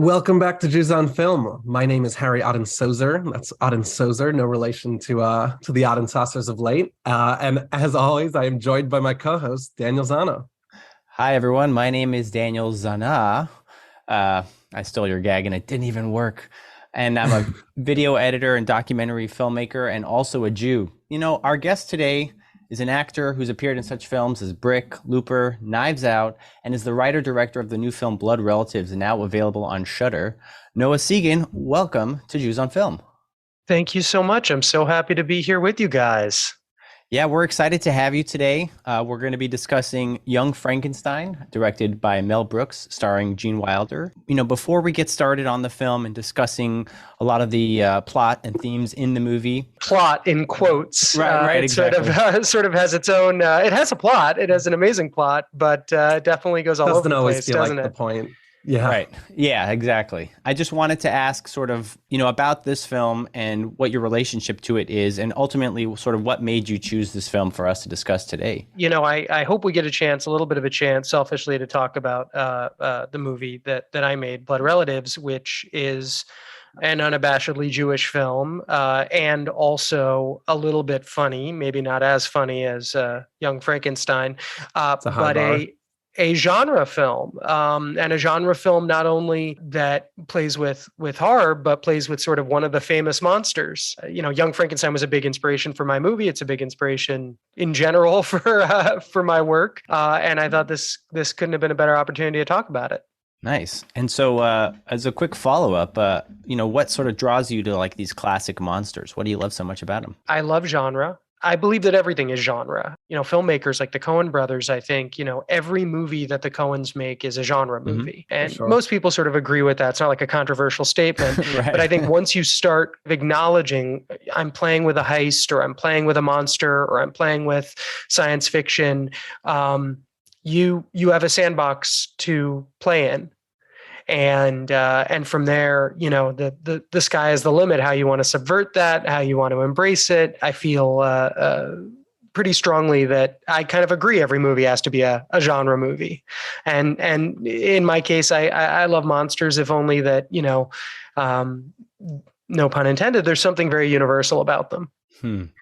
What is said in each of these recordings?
Welcome back to Jews on Film. My name is Harry Adensozer. That's Adensozer, no relation to the Adensaucers of late. And as always, I am joined by my co-host, Daniel Zana. Hi, everyone. My name is Daniel Zana. I stole your gag and it didn't even work. And I'm a video editor and documentary filmmaker and also a Jew. You know, our guest today is an actor who's appeared in such films as Brick, Looper, Knives Out, and is the writer-director of the new film Blood Relatives, now available on Shudder. Noah Segan, welcome to Jews on Film. Thank you so much. I'm so happy to be here with you guys. Yeah, we're excited to have you today. We're going to be discussing Young Frankenstein, directed by Mel Brooks, starring Gene Wilder. You know, before we get started on the film and discussing a lot of the plot and themes in the movie. Plot in quotes. Right, exactly. Sort of has its own, it has a plot. It has an amazing plot, but definitely goes all over the place, doesn't it? The point. Yeah. Right. Yeah, exactly. I just wanted to ask sort of, about this film and what your relationship to it is, and ultimately sort of what made you choose this film for us to discuss today. I hope we get a little bit of a chance, selfishly, to talk about the movie that I made, Blood Relatives, which is an unabashedly Jewish film, and also a little bit funny, maybe not as funny as Young Frankenstein, but a genre film, and a genre film not only that plays with horror, but plays with sort of one of the famous monsters. Young Frankenstein was a big inspiration for my movie. It's a big inspiration in general for my work, and I thought this couldn't have been a better opportunity to talk about it. Nice. And so, as a quick follow-up, what sort of draws you to like these classic monsters? What do you love so much about them? I love genre. I believe that everything is genre. Filmmakers like the Coen brothers, I think, every movie that the Coens make is a genre movie. Mm-hmm, and most people sort of agree with that. It's not like a controversial statement, right. But I think once you start acknowledging I'm playing with a heist, or I'm playing with a monster, or I'm playing with science fiction, you have a sandbox to play in. And from there, the sky is the limit, how you want to subvert that, how you want to embrace it. I feel pretty strongly that I kind of agree every movie has to be a genre movie. And in my case, I love monsters, if only that, no pun intended, there's something very universal about them.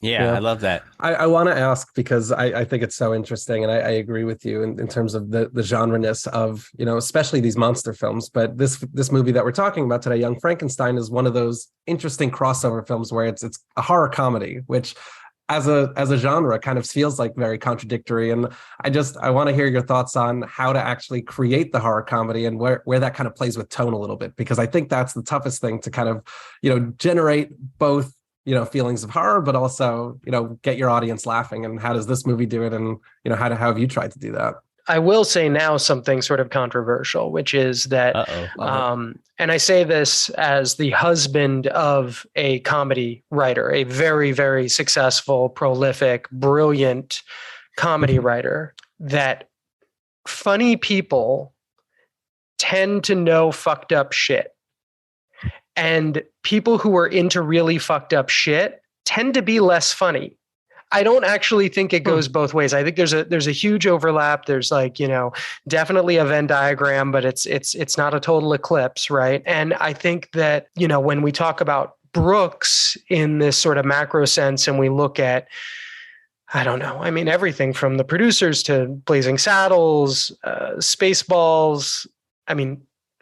Yeah, I love that. I want to ask, because I think it's so interesting, and I agree with you in terms of the genre-ness of, especially these monster films. But this movie that we're talking about today, Young Frankenstein, is one of those interesting crossover films where it's a horror comedy, which as a genre kind of feels like very contradictory. And I want to hear your thoughts on how to actually create the horror comedy and where that kind of plays with tone a little bit, because I think that's the toughest thing to kind of, generate both feelings of horror, but also, get your audience laughing. And how does this movie do it? And, how have you tried to do that? I will say now something sort of controversial, which is that, and I say this as the husband of a comedy writer, a very, very successful, prolific, brilliant comedy writer, that funny people tend to know fucked up shit. And people who are into really fucked up shit tend to be less funny. I don't actually think it goes both ways. I think there's a huge overlap. There's definitely a Venn diagram, but it's not a total eclipse, right? And I think that, when we talk about Brooks in this sort of macro sense, and we look at, I don't know, I mean, everything from the producers to Blazing Saddles, Spaceballs, I mean,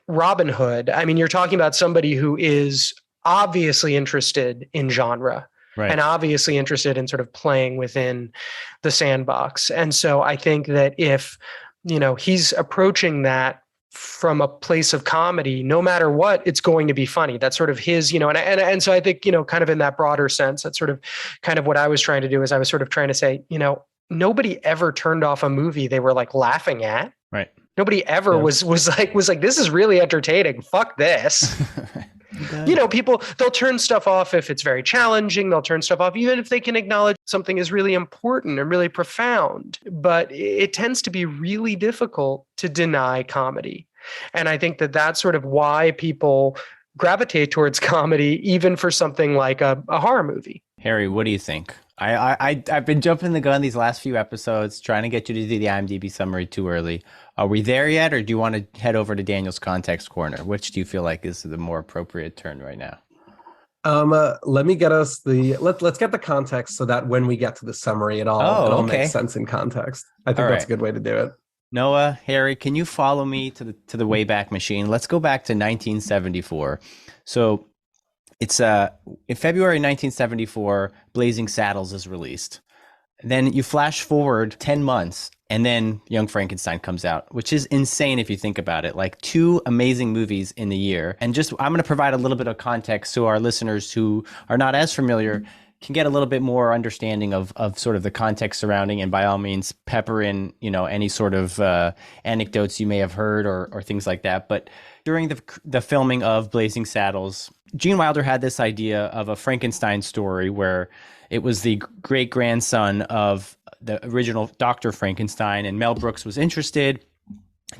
Robin Hood. I mean, you're talking about somebody who is obviously interested in genre, right, and obviously interested in sort of playing within the sandbox. And so I think that if, he's approaching that from a place of comedy, no matter what, it's going to be funny. That's sort of his, and so I think, kind of in that broader sense, that's sort of kind of what I was trying to do, is I was sort of trying to say, nobody ever turned off a movie they were like laughing at. Right. Nobody ever was like, this is really entertaining. Fuck this. People, they'll turn stuff off if it's very challenging. They'll turn stuff off even if they can acknowledge something is really important and really profound. But it tends to be really difficult to deny comedy. And I think that that's sort of why people gravitate towards comedy, even for something like a horror movie. Harry, what do you think? I've been jumping the gun these last few episodes, trying to get you to do the IMDb summary too early. Are we there yet, or do you want to head over to Daniel's context corner? Which do you feel like is the more appropriate turn right now? Let me get us let's get the context so that when we get to the summary, it all makes sense in context. I think that's a good way to do it. Noah, Harry, can you follow me to the Wayback Machine? Let's go back to 1974. So it's in February 1974, Blazing Saddles is released. Then you flash forward 10 months, and then Young Frankenstein comes out, which is insane if you think about it. Like 2 amazing movies in the year. And I'm going to provide a little bit of context so our listeners who are not as familiar can get a little bit more understanding of sort of the context surrounding, and by all means pepper in, any sort of anecdotes you may have heard or things like that. But during the filming of Blazing Saddles, Gene Wilder had this idea of a Frankenstein story where it was the great grandson of the original Dr. Frankenstein, and Mel Brooks was interested.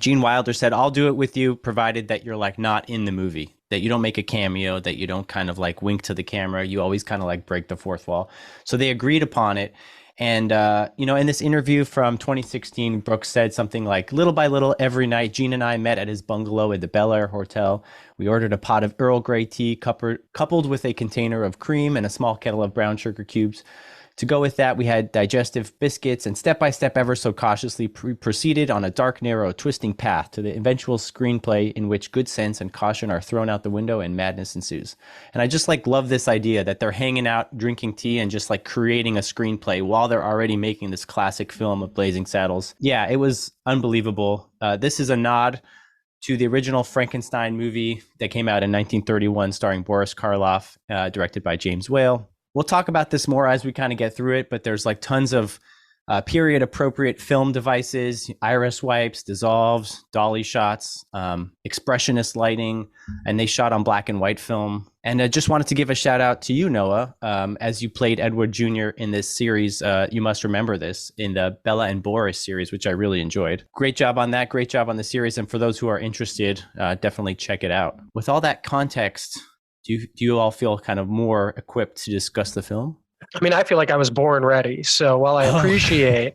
Gene Wilder said, I'll do it with you, provided that you're like not in the movie, that you don't make a cameo, that you don't kind of like wink to the camera. You always kind of like break the fourth wall. So they agreed upon it. And, in this interview from 2016, Brooks said something like, little by little, every night, Gene and I met at his bungalow at the Bel Air Hotel. We ordered a pot of Earl Grey tea coupled with a container of cream and a small kettle of brown sugar cubes. To go with that, we had digestive biscuits, and step by step, ever so cautiously, proceeded on a dark, narrow, twisting path to the eventual screenplay in which good sense and caution are thrown out the window and madness ensues. And I just love this idea that they're hanging out, drinking tea, and just creating a screenplay while they're already making this classic film of Blazing Saddles. Yeah, it was unbelievable. This is a nod to the original Frankenstein movie that came out in 1931, starring Boris Karloff, directed by James Whale. We'll talk about this more as we kind of get through it, but there's tons of period appropriate film devices, iris wipes, dissolves, dolly shots, expressionist lighting, and they shot on black and white film. And I just wanted to give a shout out to you, Noah, as you played Edward Jr. in this series. You must remember this in the Bella and Boris series, which I really enjoyed. Great job on that. Great job on the series. And for those who are interested, definitely check it out. With all that context, do you all feel kind of more equipped to discuss the film? I mean, I feel like I was born ready. So while I appreciate,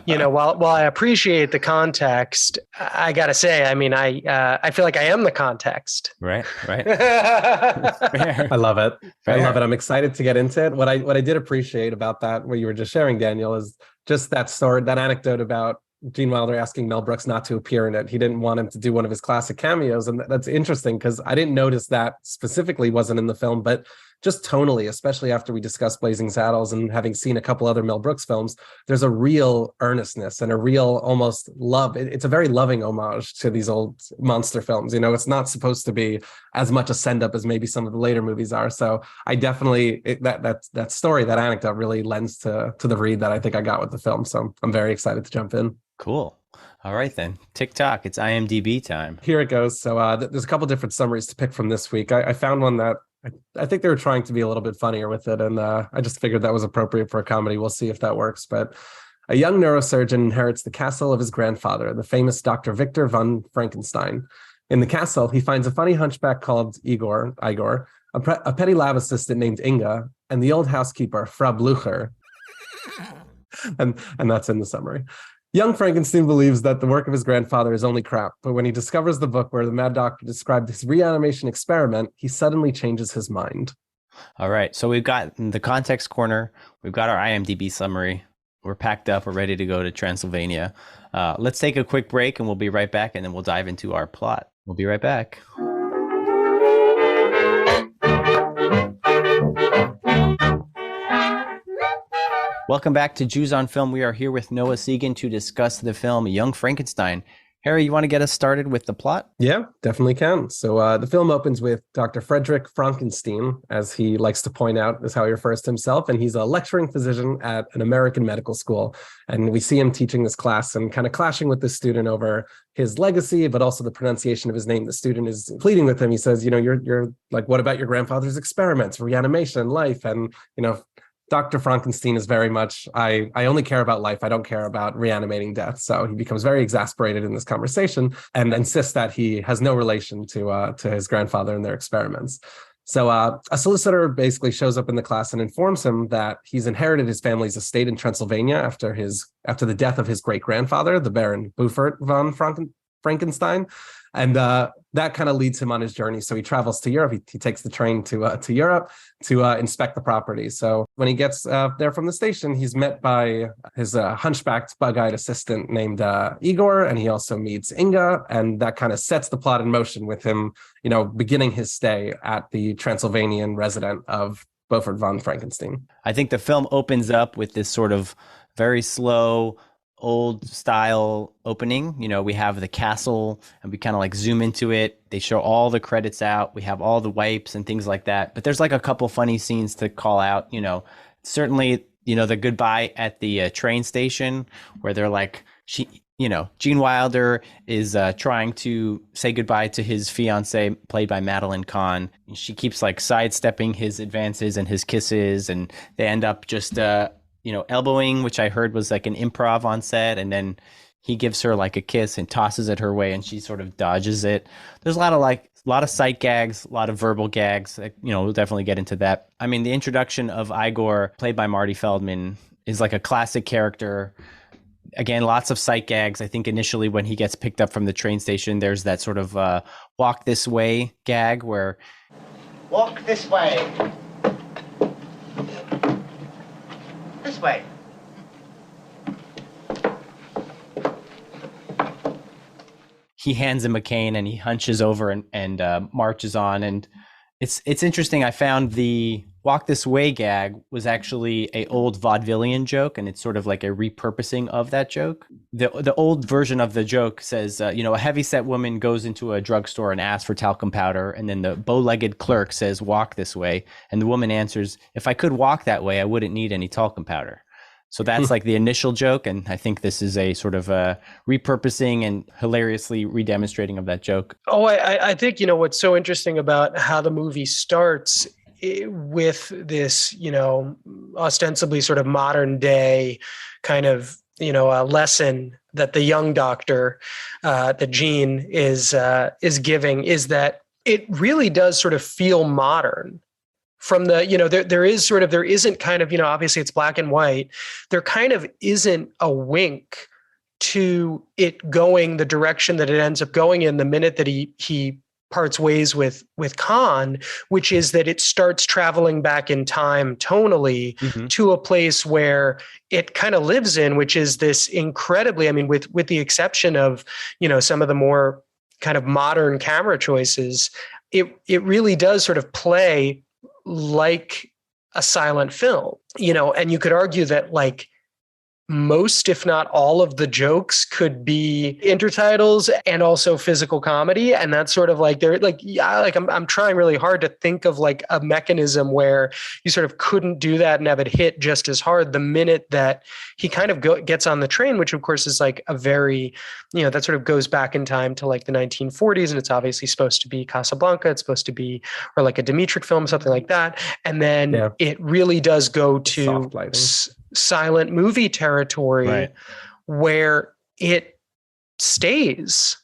while I appreciate the context, I got to say, I mean, I feel like I am the context. Right. I love it. Fair. I love it. I'm excited to get into it. What I did appreciate about that, what you were just sharing, Daniel, is just that story, that anecdote about Gene Wilder asking Mel Brooks not to appear in it. He didn't want him to do one of his classic cameos. And that's interesting because I didn't notice that specifically wasn't in the film, but just tonally, especially after we discussed Blazing Saddles and having seen a couple other Mel Brooks films, there's a real earnestness and a real almost love. It's a very loving homage to these old monster films. It's not supposed to be as much a send up as maybe some of the later movies are. So I definitely, that story, that anecdote really lends to the read that I think I got with the film. So I'm very excited to jump in. Cool. All right, then. TikTok, it's IMDb time. Here it goes. So there's a couple different summaries to pick from this week. I found one that I think they were trying to be a little bit funnier with it, and I just figured that was appropriate for a comedy. We'll see if that works. But a young neurosurgeon inherits the castle of his grandfather, the famous Dr. Victor von Frankenstein. In the castle, he finds a funny hunchback called Igor, a petty lab assistant named Inga, and the old housekeeper, Frau Blücher. and that's in the summary. Young Frankenstein believes that the work of his grandfather is only crap, but when he discovers the book where the mad doctor described his reanimation experiment, he suddenly changes his mind. All right, so we've got the context corner, we've got our IMDb summary, we're packed up, we're ready to go to Transylvania. Let's take a quick break and we'll be right back, and then we'll dive into our plot. We'll be right back. Welcome back to Jews on Film. We are here with Noah Segan to discuss the film Young Frankenstein. Harry, you want to get us started with the plot? Yeah, definitely can. So the film opens with Dr. Frederick Frankenstein, as he likes to point out, is how he refers to himself. And he's a lecturing physician at an American medical school. And we see him teaching this class and kind of clashing with this student over his legacy, but also the pronunciation of his name. The student is pleading with him. He says, you're like, what about your grandfather's experiments, reanimation, life? And, Dr. Frankenstein is very much, I only care about life. I don't care about reanimating death. So he becomes very exasperated in this conversation and insists that he has no relation to his grandfather and their experiments. So a solicitor basically shows up in the class and informs him that he's inherited his family's estate in Transylvania after the death of his great-grandfather, the Baron Buford von Frankenstein. And that kind of leads him on his journey. So he travels to Europe. He takes the train to Europe to inspect the property. So when he gets there from the station, he's met by his hunchbacked, bug-eyed assistant named Igor, and he also meets Inga, and that kind of sets the plot in motion with him, beginning his stay at the Transylvanian resident of Beaufort von Frankenstein. I think the film opens up with this sort of very slow, old style opening. We have the castle and we kind of like zoom into it. They show all the credits out. We have all the wipes and things like that. But there's like a couple funny scenes to call out. Certainly, the goodbye at the train station where they're like, Gene Wilder is trying to say goodbye to his fiance, played by Madeline Kahn. She keeps like sidestepping his advances and his kisses, and they end up just elbowing, which I heard was like an improv on set, and then he gives her like a kiss and tosses it her way, and she sort of dodges it. There's a lot of sight gags, a lot of verbal gags. We'll definitely get into that. I mean, the introduction of Igor, played by Marty Feldman, is like a classic character. Again, lots of sight gags. I think initially when he gets picked up from the train station, there's that sort of walk this way gag where walk this way. This way. he hands him a cane and he hunches over and marches on. And it's interesting. I found the walk this way gag was actually a old vaudevillian joke, and it's sort of like a repurposing of that joke. The old version of the joke says, a heavyset woman goes into a drugstore and asks for talcum powder, and then the bow-legged clerk says, walk this way. And the woman answers, if I could walk that way, I wouldn't need any talcum powder. So that's like the initial joke, and I think this is a sort of a repurposing and hilariously redemonstrating of that joke. Oh, I think, what's so interesting about how the movie starts with this, ostensibly sort of modern day kind of, a lesson that the young doctor, that Gene is giving, is that it really does sort of feel modern. From the, there isn't kind of, obviously it's black and white. There kind of isn't a wink to it going the direction that it ends up going in the minute that he parts ways with Khan, which is that it starts traveling back in time tonally to a place where it kind of lives in, which is this incredibly, with the exception of, some of the more kind of modern camera choices, it really does sort of play like a silent film, and you could argue that like most, if not all of the jokes could be intertitles and also physical comedy. And that's sort of like, they're like, I'm trying really hard to think of like a mechanism where you sort of couldn't do that and have it hit just as hard the minute that he kind of gets on the train, which of course is like a very, that sort of goes back in time to like the 1940s. And it's obviously supposed to be Casablanca. It's supposed to be, or like a Dmitrik film, something like that. And then it really does go to silent movie territory, right, where it stays.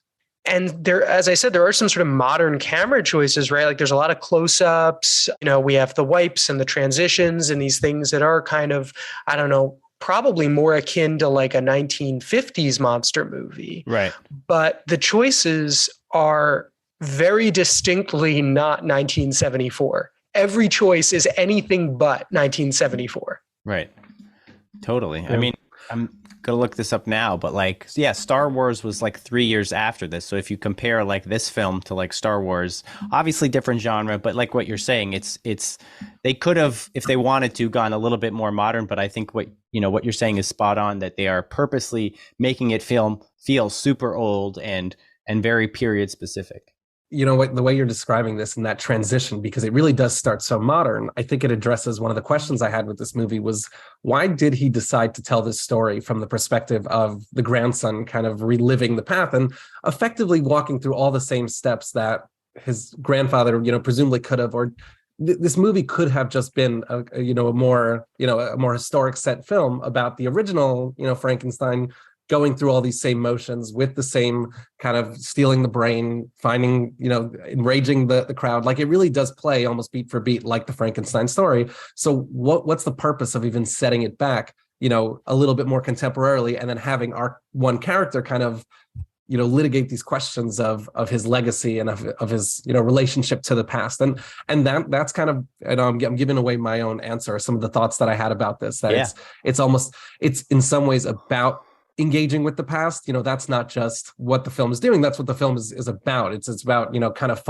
And there, as I said, there are some sort of modern camera choices, right? Like there's a lot of close-ups, we have the wipes and the transitions and these things that are kind of, I don't know, probably more akin to like a 1950s monster movie. Right. But the choices are very distinctly not 1974. Every choice is anything but 1974. Right. Totally. Yeah. I mean, I'm going to look this up now, but like, yeah, Star Wars was like 3 years after this. So if you compare like this film to like Star Wars, obviously different genre, but like what you're saying, it's they could have, if they wanted to, gone a little bit more modern, but I think what you're saying is spot on, that they are purposely making it feel super old and very period specific. The way you're describing this and that transition, because it really does start so modern, I think it addresses one of the questions I had with this movie was, why did he decide to tell this story from the perspective of the grandson kind of reliving the path and effectively walking through all the same steps that his grandfather, presumably could have, or this movie could have just been a more historic set film about the original, Frankenstein, going through all these same motions with the same kind of stealing the brain, finding, enraging the crowd. Like, it really does play almost beat for beat like the Frankenstein story. So what's the purpose of even setting it back, a little bit more contemporarily, and then having our one character kind of, litigate these questions of his legacy and of his, relationship to the past. And that's kind of, I'm giving away my own answer, some of the thoughts that I had about this, that it's in some ways about engaging with the past. That's not just what the film is doing. That's what the film is about. It's about, kind of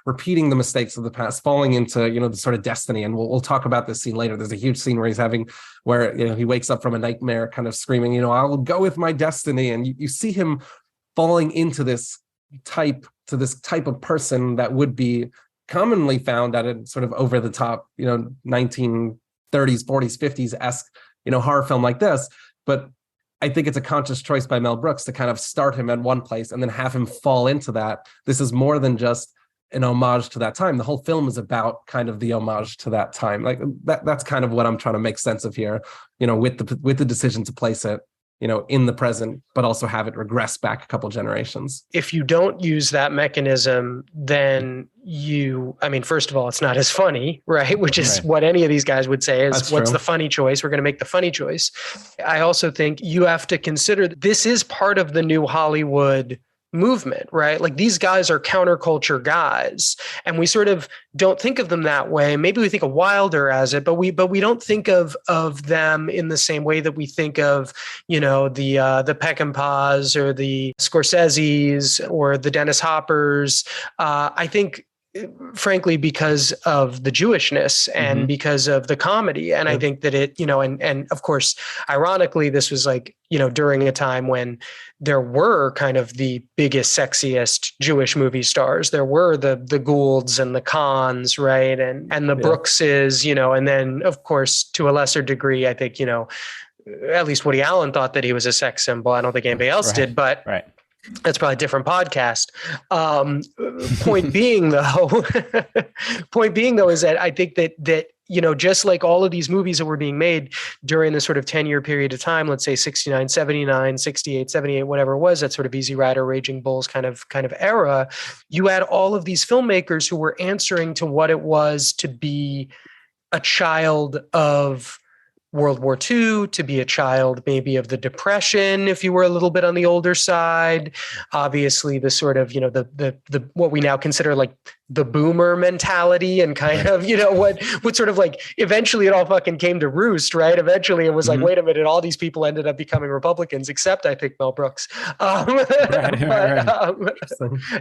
repeating the mistakes of the past, falling into, the sort of destiny. And we'll talk about this scene later. There's a huge scene where he wakes up from a nightmare kind of screaming, I will go with my destiny. And you see him falling into this type of person that would be commonly found at a sort of over the top, 1930s, 40s, 50s-esque, horror film like this. But I think it's a conscious choice by Mel Brooks to kind of start him at one place and then have him fall into that. This is more than just an homage to that time. The whole film is about kind of the homage to that time. Like that's kind of what I'm trying to make sense of here, with the decision to place it, in the present, but also have it regress back a couple generations. If you don't use that mechanism, then first of all, it's not as funny, right? Which is what any of these guys would say is, what's the funny choice? We're going to make the funny choice. I also think you have to consider that this is part of the new Hollywood movement, right? Like, these guys are counterculture guys, and we sort of don't think of them that way. Maybe we think of Wilder as it, but we don't think of them in the same way that we think of, the Peckinpahs or the Scorseses or the Dennis Hoppers. I think, frankly, because of the Jewishness and because of the comedy. And I think that it, and of course, ironically, this was like, during a time when there were kind of the biggest, sexiest Jewish movie stars. There were the Goulds and the Khans, right? And the Brookses, and then of course, to a lesser degree, I think, at least Woody Allen thought that he was a sex symbol. I don't think anybody else did, but that's probably a different podcast. Point being though, is that I think that, just like all of these movies that were being made during this sort of 10-year period of time, let's say 69, 79, 68, 78, whatever it was, that sort of Easy Rider, Raging Bulls kind of era, you had all of these filmmakers who were answering to what it was to be a child of World War II, to be a child maybe of the Depression, if you were a little bit on the older side. Obviously, the sort of, the what we now consider like the boomer mentality, and kind of, what sort of like, eventually it all fucking came to roost, right? Eventually it was like, wait a minute, all these people ended up becoming Republicans, except I think Mel Brooks.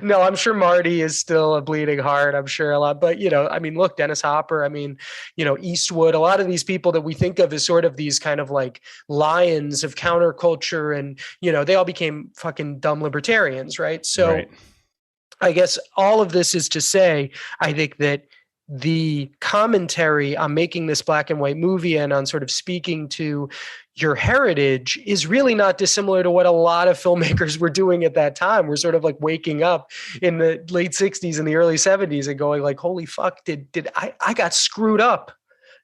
No, I'm sure Marty is still a bleeding heart. I'm sure a lot, but look, Dennis Hopper, Eastwood, a lot of these people that we think of as sort of these kind of like lions of counterculture, and, they all became fucking dumb libertarians, right? So I guess all of this is to say, I think that the commentary on making this black and white movie and on sort of speaking to your heritage is really not dissimilar to what a lot of filmmakers were doing at that time. We're sort of like waking up in the late 60s and the early 70s and going like, holy fuck, did I got screwed up.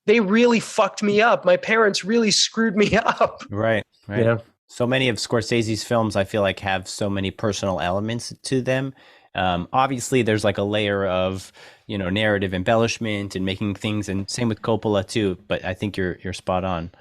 They really fucked me up. My parents really screwed me up. Right. Yeah. So many of Scorsese's films, I feel like, have so many personal elements to them. Obviously, there's like a layer of, narrative embellishment and making things, and same with Coppola too. But I think you're spot on.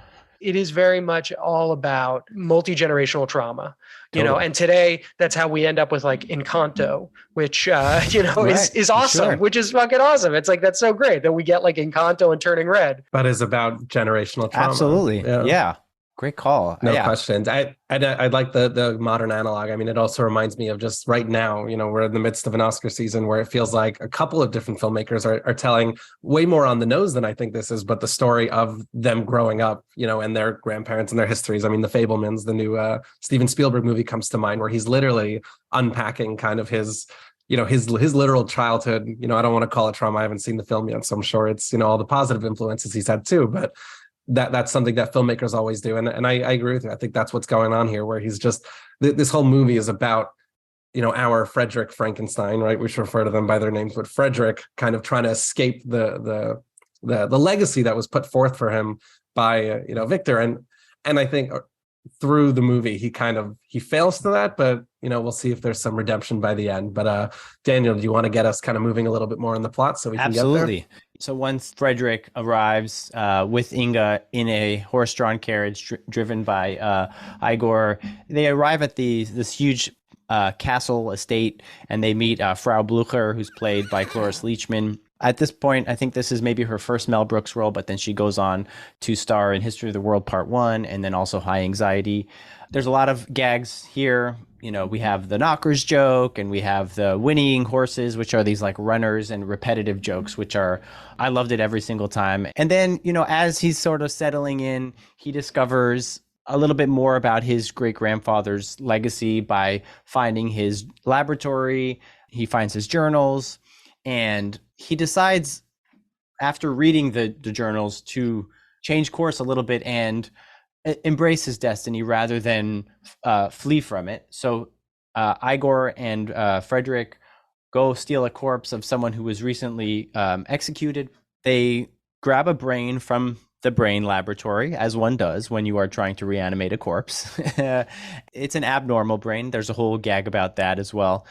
It is very much all about multi-generational trauma, and today that's how we end up with like Encanto, which, is awesome, which is fucking awesome. It's like, that's so great that we get like Encanto and Turning Red. But is about generational trauma. Absolutely. Yeah. Great call. No questions. I like the modern analog. It also reminds me of just right now, we're in the midst of an Oscar season where it feels like a couple of different filmmakers are telling way more on the nose than I think this is, but the story of them growing up, and their grandparents and their histories. The Fabelmans, the new Steven Spielberg movie comes to mind, where he's literally unpacking kind of his literal childhood. I don't want to call it trauma. I haven't seen the film yet, so I'm sure it's, all the positive influences he's had too, but that's something that filmmakers always do. And I agree with you. I think that's what's going on here, where he's just, this whole movie is about, our Frederick Frankenstein, right? We should refer to them by their names, but Frederick kind of trying to escape the legacy that was put forth for him by, Victor. And I think through the movie, he fails to that, but we'll see if there's some redemption by the end. But Daniel, do you want to get us kind of moving a little bit more in the plot so we can get there? Absolutely. So once Frederick arrives with Inga in a horse-drawn carriage driven by Igor, they arrive at this huge castle estate, and they meet Frau Blucher, who's played by Cloris Leachman. At this point, I think this is maybe her first Mel Brooks role, but then she goes on to star in History of the World Part 1 and then also High Anxiety. There's a lot of gags here. We have the knockers joke, and we have the whinnying horses, which are these like runners, and repetitive jokes, which I loved it every single time. And then, as he's sort of settling in, he discovers a little bit more about his great-grandfather's legacy by finding his laboratory. He finds his journals, and he decides, after reading the journals, to change course a little bit and embrace his destiny rather than flee from it. So Igor and Frederick go steal a corpse of someone who was recently executed. They grab a brain from the brain laboratory, as one does when you are trying to reanimate a corpse. It's an abnormal brain. There's a whole gag about that as well.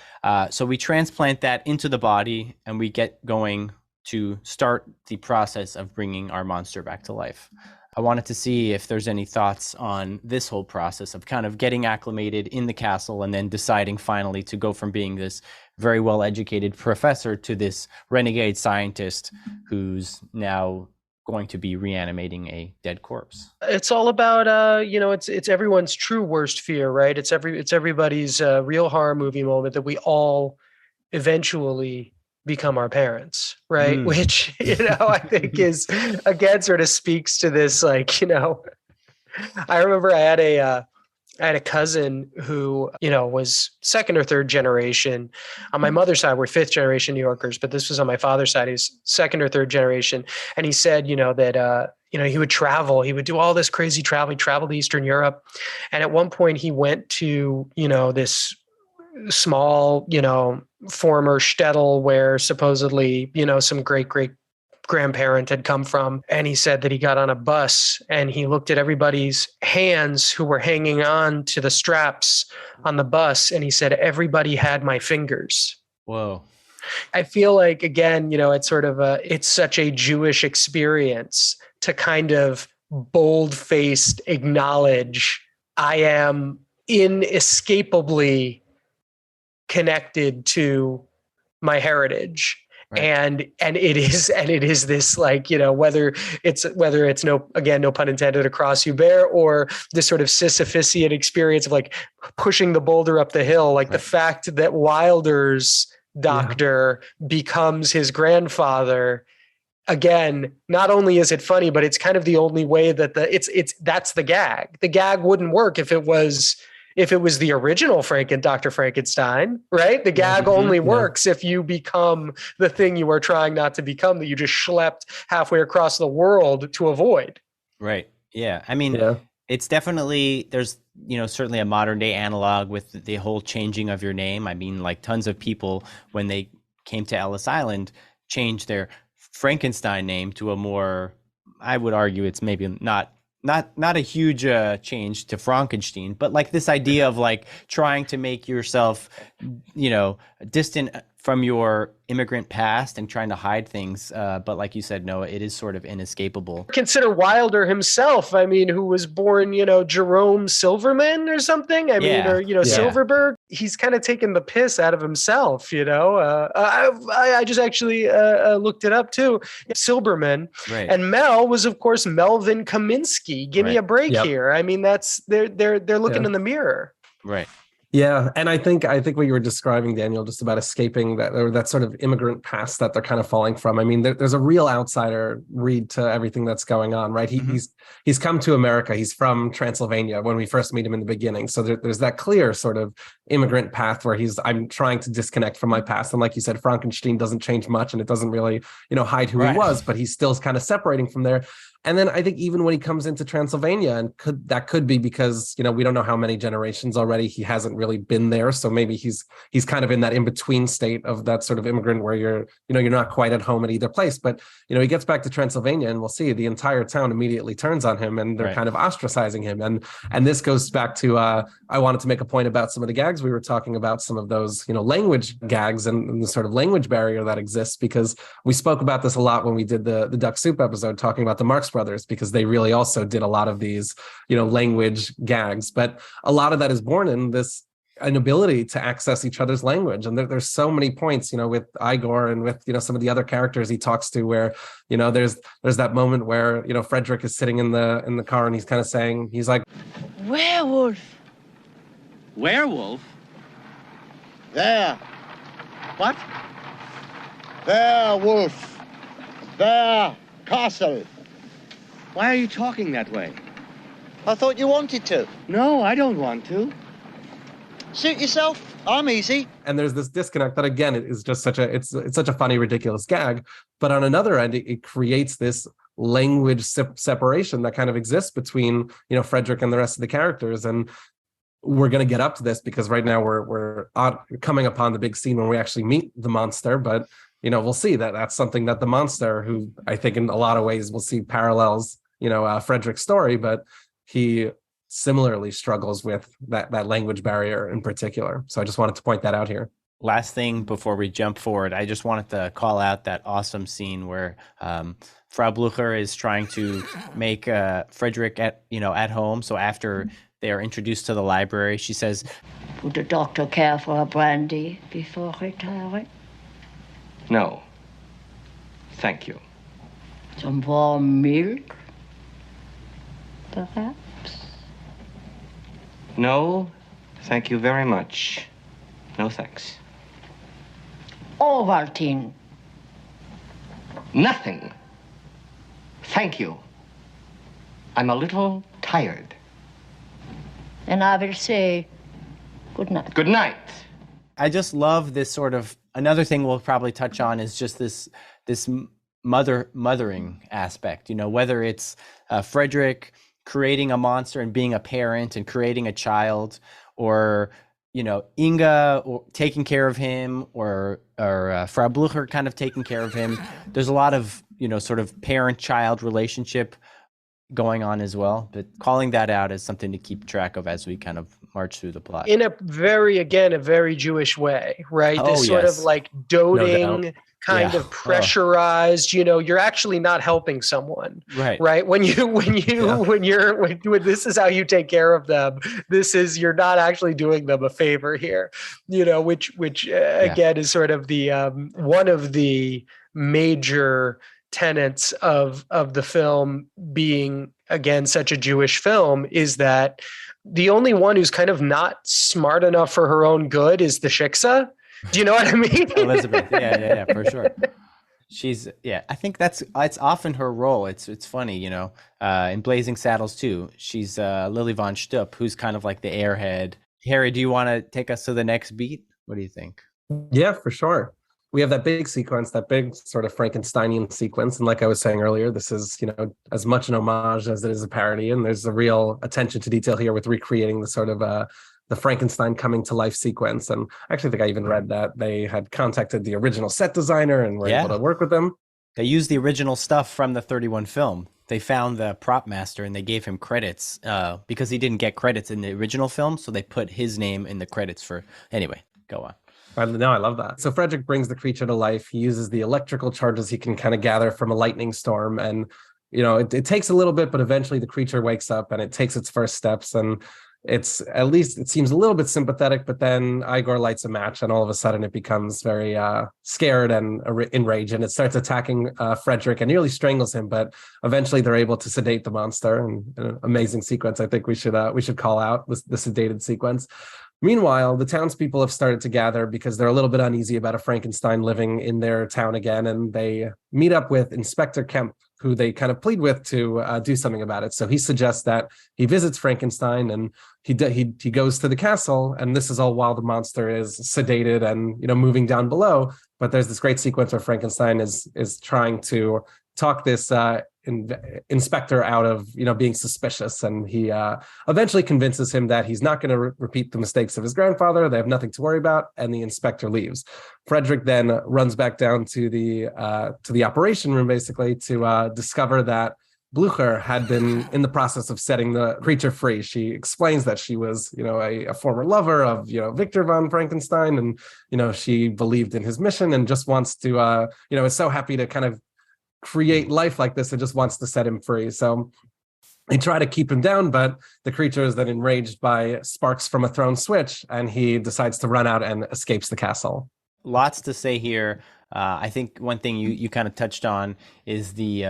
So we transplant that into the body, and we get going to start the process of bringing our monster back to life. I wanted to see if there's any thoughts on this whole process of kind of getting acclimated in the castle and then deciding finally to go from being this very well-educated professor to this renegade scientist who's now going to be reanimating a dead corpse. It's all about it's everyone's true worst fear, right? It's everybody's real horror movie moment that we all eventually become our parents, right? Which I think is again sort of speaks to this, like, I remember I had a cousin who, was second or third generation. On my mother's side, we're fifth generation New Yorkers, but this was on my father's side. He's second or third generation. And he said, that, he would travel. He would do all this crazy travel. He traveled to Eastern Europe. And at one point he went to, this small, former shtetl where supposedly, some great grandparent had come from. And he said that he got on a bus and he looked at everybody's hands who were hanging on to the straps on the bus. And he said, everybody had my fingers. Whoa. I feel like, again, it's sort of it's such a Jewish experience to kind of bold-faced acknowledge I am inescapably connected to my heritage. Right. And it is this, like, whether it's no pun intended, a cross you bear, or this sort of Sisyphusian experience of like pushing the boulder up the hill, like the fact that Wilder's doctor becomes his grandfather. Again, not only is it funny, but it's kind of the only way that that's the gag. The gag wouldn't work if it was the original Dr. Frankenstein, right? The gag only works if you become the thing you are trying not to become, that you just schlepped halfway across the world to avoid. Right. Yeah. I mean, it's definitely, there's, certainly a modern day analog with the whole changing of your name. I mean, like, tons of people, when they came to Ellis Island, changed their Frankenstein name to a more, I would argue it's maybe not a huge change to Frankenstein, but like this idea of like trying to make yourself, distant from your immigrant past and trying to hide things. But like you said, Noah, it is sort of inescapable. Consider Wilder himself. I mean, who was born, Jerome Silverman or something. Silverberg. He's kind of taken the piss out of himself. I just actually looked it up too. Silberman. Right. And Mel was, of course, Melvin Kaminsky. Give me a break here. I mean, they're looking in the mirror. Right. Yeah. And I think what you were describing, Daniel, just about escaping that sort of immigrant past that they're kind of falling from. I mean, there's a real outsider read to everything that's going on, right? He's come to America. He's from Transylvania when we first meet him in the beginning. So there's that clear sort of immigrant path where I'm trying to disconnect from my past. And like you said, Frankenstein doesn't change much, and it doesn't really, hide who he was, but he's still kind of separating from there. And then I think even when he comes into Transylvania, and that could be because, we don't know how many generations already he hasn't really been there. So maybe he's kind of in that in-between state of that sort of immigrant where you're not quite at home at either place. But, he gets back to Transylvania and we'll see the entire town immediately turns on him and they're kind of ostracizing him. And this goes back to, I wanted to make a point about some of the gags we were talking about, some of those, language gags and the sort of language barrier that exists, because we spoke about this a lot when we did the Duck Soup episode talking about the Marx Brothers, because they really also did a lot of these, language gags. But a lot of that is born in this inability to access each other's language. And there's so many points, with Igor and with, some of the other characters he talks to where, there's that moment where, Frederick is sitting in the car and he's kind of saying, he's like, werewolf. Werewolf? There. What? There, wolf. There, castle. Why are you talking that way? I thought you wanted to. No, I don't want to. Suit yourself. I'm easy. And there's this disconnect that, again, it is just such a funny, ridiculous gag. But on another end, it creates this language separation that kind of exists between, Frederick and the rest of the characters. And we're going to get up to this because right now we're coming upon the big scene when we actually meet the monster. But, we'll see that that's something that the monster, who I think in a lot of ways we'll see parallels, Frederick's story, but he similarly struggles with that language barrier in particular. So I just wanted to point that out here. Last thing before we jump forward, I just wanted to call out that awesome scene where Frau Blucher is trying to make Frederick at home. So after they are introduced to the library, she says, Would the doctor care for a brandy before retiring? No. Thank you. Some warm milk, perhaps? No, thank you very much. No thanks. Ovaltine. Nothing. Thank you. I'm a little tired. And I will say good night. Good night. I just love this sort of, another thing we'll probably touch on is just this mothering aspect, whether it's Frederick creating a monster and being a parent and creating a child, or Inga taking care of him, or Frau Blucher kind of taking care of him. There's a lot of sort of parent-child relationship going on as well, but calling that out as something to keep track of as we kind of march through the plot in a very Jewish way, right? This sort of like doting, kind of pressurized, you're actually not helping someone, right? When this is how you take care of them, you're not actually doing them a favor here, which again is sort of the one of the major tenets of the film being, again, such a Jewish film, is that the only one who's kind of not smart enough for her own good is the shiksa. Do you know what I mean? Elizabeth, yeah, for sure. She's, I think it's often her role. It's funny, in Blazing Saddles too. She's Lily von Stupp, who's kind of like the airhead. Harry, do you want to take us to the next beat? What do you think? Yeah, for sure. We have that big sequence, that big sort of Frankensteinian sequence. And like I was saying earlier, this is, as much an homage as it is a parody. And there's a real attention to detail here with recreating the sort of the Frankenstein coming to life sequence. And I actually think I even read that they had contacted the original set designer and were able to work with them. They used the original stuff from the 31 film. They found the prop master and they gave him credits because he didn't get credits in the original film. So they put his name in the credits for, anyway, go on. No, I love that. So Frederick brings the creature to life. He uses the electrical charges he can kind of gather from a lightning storm. And, it takes a little bit, but eventually the creature wakes up and it takes its first steps. And it seems a little bit sympathetic, but then Igor lights a match and all of a sudden it becomes very scared and enraged, and it starts attacking Frederick and nearly strangles him. But eventually they're able to sedate the monster, and an amazing sequence. I think we should call out the sedated sequence. Meanwhile, the townspeople have started to gather because they're a little bit uneasy about a Frankenstein living in their town again, and they meet up with Inspector Kemp, who they kind of plead with to do something about it. So he suggests that he visits Frankenstein, and he goes to the castle, and this is all while the monster is sedated and moving down below. But there's this great sequence where Frankenstein is trying to talk this inspector out of, being suspicious. And he eventually convinces him that he's not going to repeat the mistakes of his grandfather. They have nothing to worry about. And the inspector leaves. Frederick then runs back down to the operation room, basically, to discover that Blucher had been in the process of setting the creature free. She explains that she was, a former lover of, Victor von Frankenstein, and, she believed in his mission and just wants to, is so happy to kind of create life like this and just wants to set him free. So they try to keep him down, but the creature is then enraged by sparks from a thrown switch, and he decides to run out and escapes the castle. Lots to say here. I think one thing you kind of touched on is the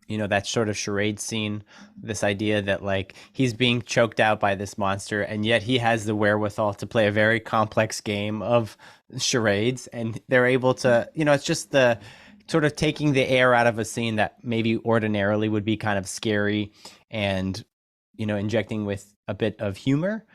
that sort of charade scene, this idea that like he's being choked out by this monster, and yet he has the wherewithal to play a very complex game of charades, and they're able to, it's just the sort of taking the air out of a scene that maybe ordinarily would be kind of scary, and, injecting with a bit of humor.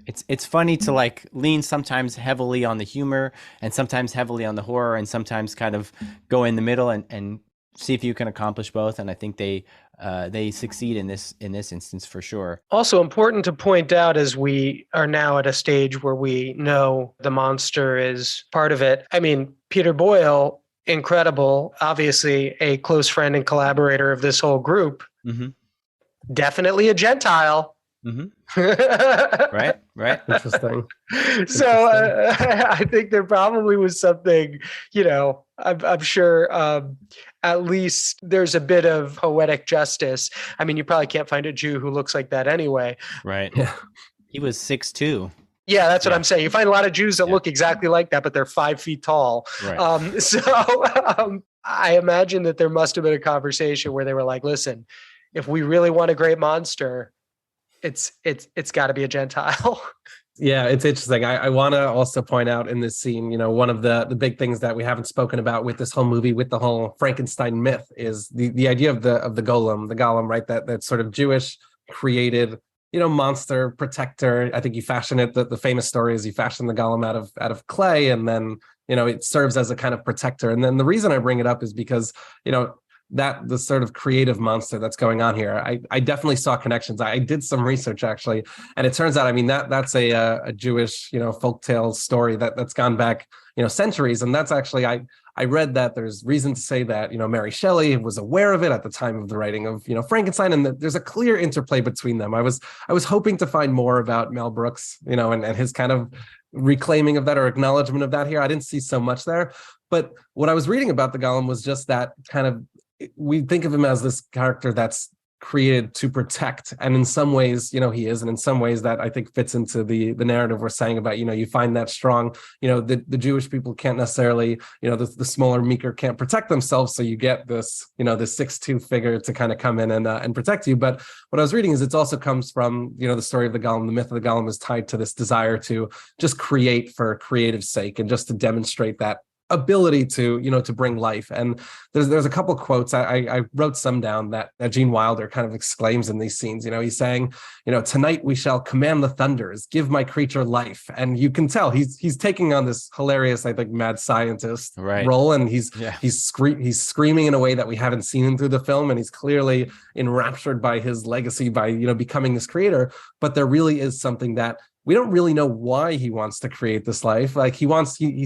It's funny to like lean sometimes heavily on the humor and sometimes heavily on the horror, and sometimes kind of go in the middle and see if you can accomplish both. And I think they succeed in this instance for sure. Also important to point out, as we are now at a stage where we know the monster is part of it. I mean, Peter Boyle, incredible, obviously a close friend and collaborator of this whole group. Mm-hmm. Definitely a Gentile. Mm-hmm. Right. Interesting. So I think there probably was something, I'm sure at least there's a bit of poetic justice. I mean, you probably can't find a Jew who looks like that anyway. Right. Yeah. He was 6'2". Yeah, that's what I'm saying. You find a lot of Jews that look exactly like that, but they're 5 feet tall. Right. I imagine that there must have been a conversation where they were like, listen, if we really want a great monster, it's got to be a Gentile. Yeah, it's interesting. I want to also point out in this scene, one of the big things that we haven't spoken about with this whole movie, with the whole Frankenstein myth, is the idea of the golem, right? That sort of Jewish created, monster protector. I think he fashioned it. The famous story is he fashioned the golem out of clay, and then it serves as a kind of protector. And then the reason I bring it up is because that the sort of creative monster that's going on here, I definitely saw connections. I did some research actually, and it turns out, I mean, that's a Jewish, folktale story that's gone back, centuries. And that's actually, I read that there's reason to say that, Mary Shelley was aware of it at the time of the writing of, Frankenstein, and that there's a clear interplay between them. I was hoping to find more about Mel Brooks, and his kind of reclaiming of that or acknowledgement of that here. I didn't see so much there, but what I was reading about the golem was just that kind of, we think of him as this character that's created to protect, and in some ways, he is, and in some ways that I think fits into the narrative we're saying about, you find that strong, the Jewish people can't necessarily, the smaller, meeker can't protect themselves, so you get this, this 6'2" figure to kind of come in and protect you. But what I was reading is it also comes from, the story of the golem. The myth of the golem is tied to this desire to just create for creative sake, and just to demonstrate that ability to to bring life. And there's a couple quotes, I wrote some down that Gene Wilder kind of exclaims in these scenes. He's saying, tonight we shall command the thunders, give my creature life. And you can tell he's taking on this hilarious, I think, mad scientist role, and he's screaming in a way that we haven't seen him through the film, and he's clearly enraptured by his legacy, by becoming this creator. But there really is something that we don't really know why he wants to create this life. Like he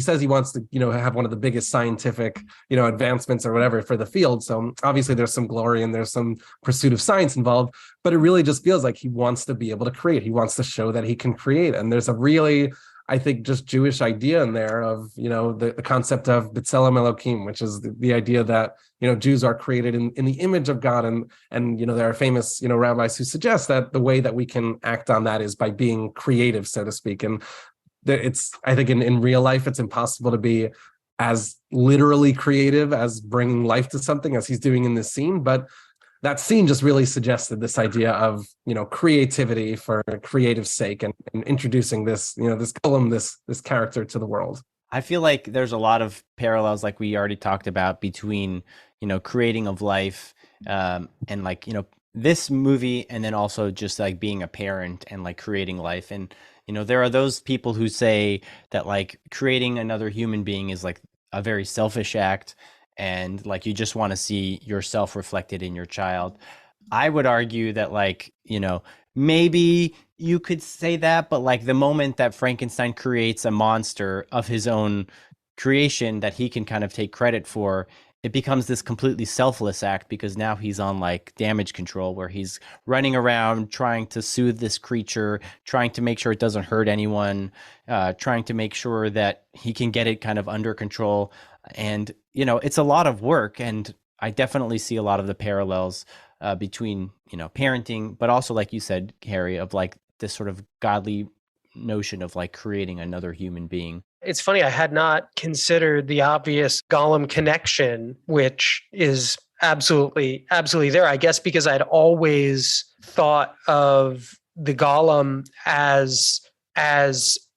says he wants to, have one of the biggest scientific, advancements or whatever for the field. So obviously there's some glory and there's some pursuit of science involved, but it really just feels like he wants to be able to create. He wants to show that he can create. And there's a really, I think, just Jewish idea in there of, the concept of B'Tselem Elokim, which is the idea that, Jews are created in the image of God. And there are famous, rabbis who suggest that the way that we can act on that is by being creative, so to speak. And I think in real life, it's impossible to be as literally creative as bringing life to something as he's doing in this scene. But that scene just really suggested this idea of, creativity for creative sake, and introducing this, this golem, this character to the world. I feel like there's a lot of parallels, like we already talked about, between, creating of life, and like, this movie, and then also just like being a parent and like creating life. And, there are those people who say that like creating another human being is like a very selfish act, and like you just want to see yourself reflected in your child. I would argue that, like, maybe you could say that, but like the moment that Frankenstein creates a monster of his own creation that he can kind of take credit for, it becomes this completely selfless act, because now he's on like damage control, where he's running around trying to soothe this creature, trying to make sure it doesn't hurt anyone, trying to make sure that he can get it kind of under control. And, it's a lot of work. And I definitely see a lot of the parallels between, parenting, but also, like you said, Harry, of like this sort of godly notion of like creating another human being. It's funny, I had not considered the obvious Gollum connection, which is absolutely there, I guess, because I'd always thought of the Gollum as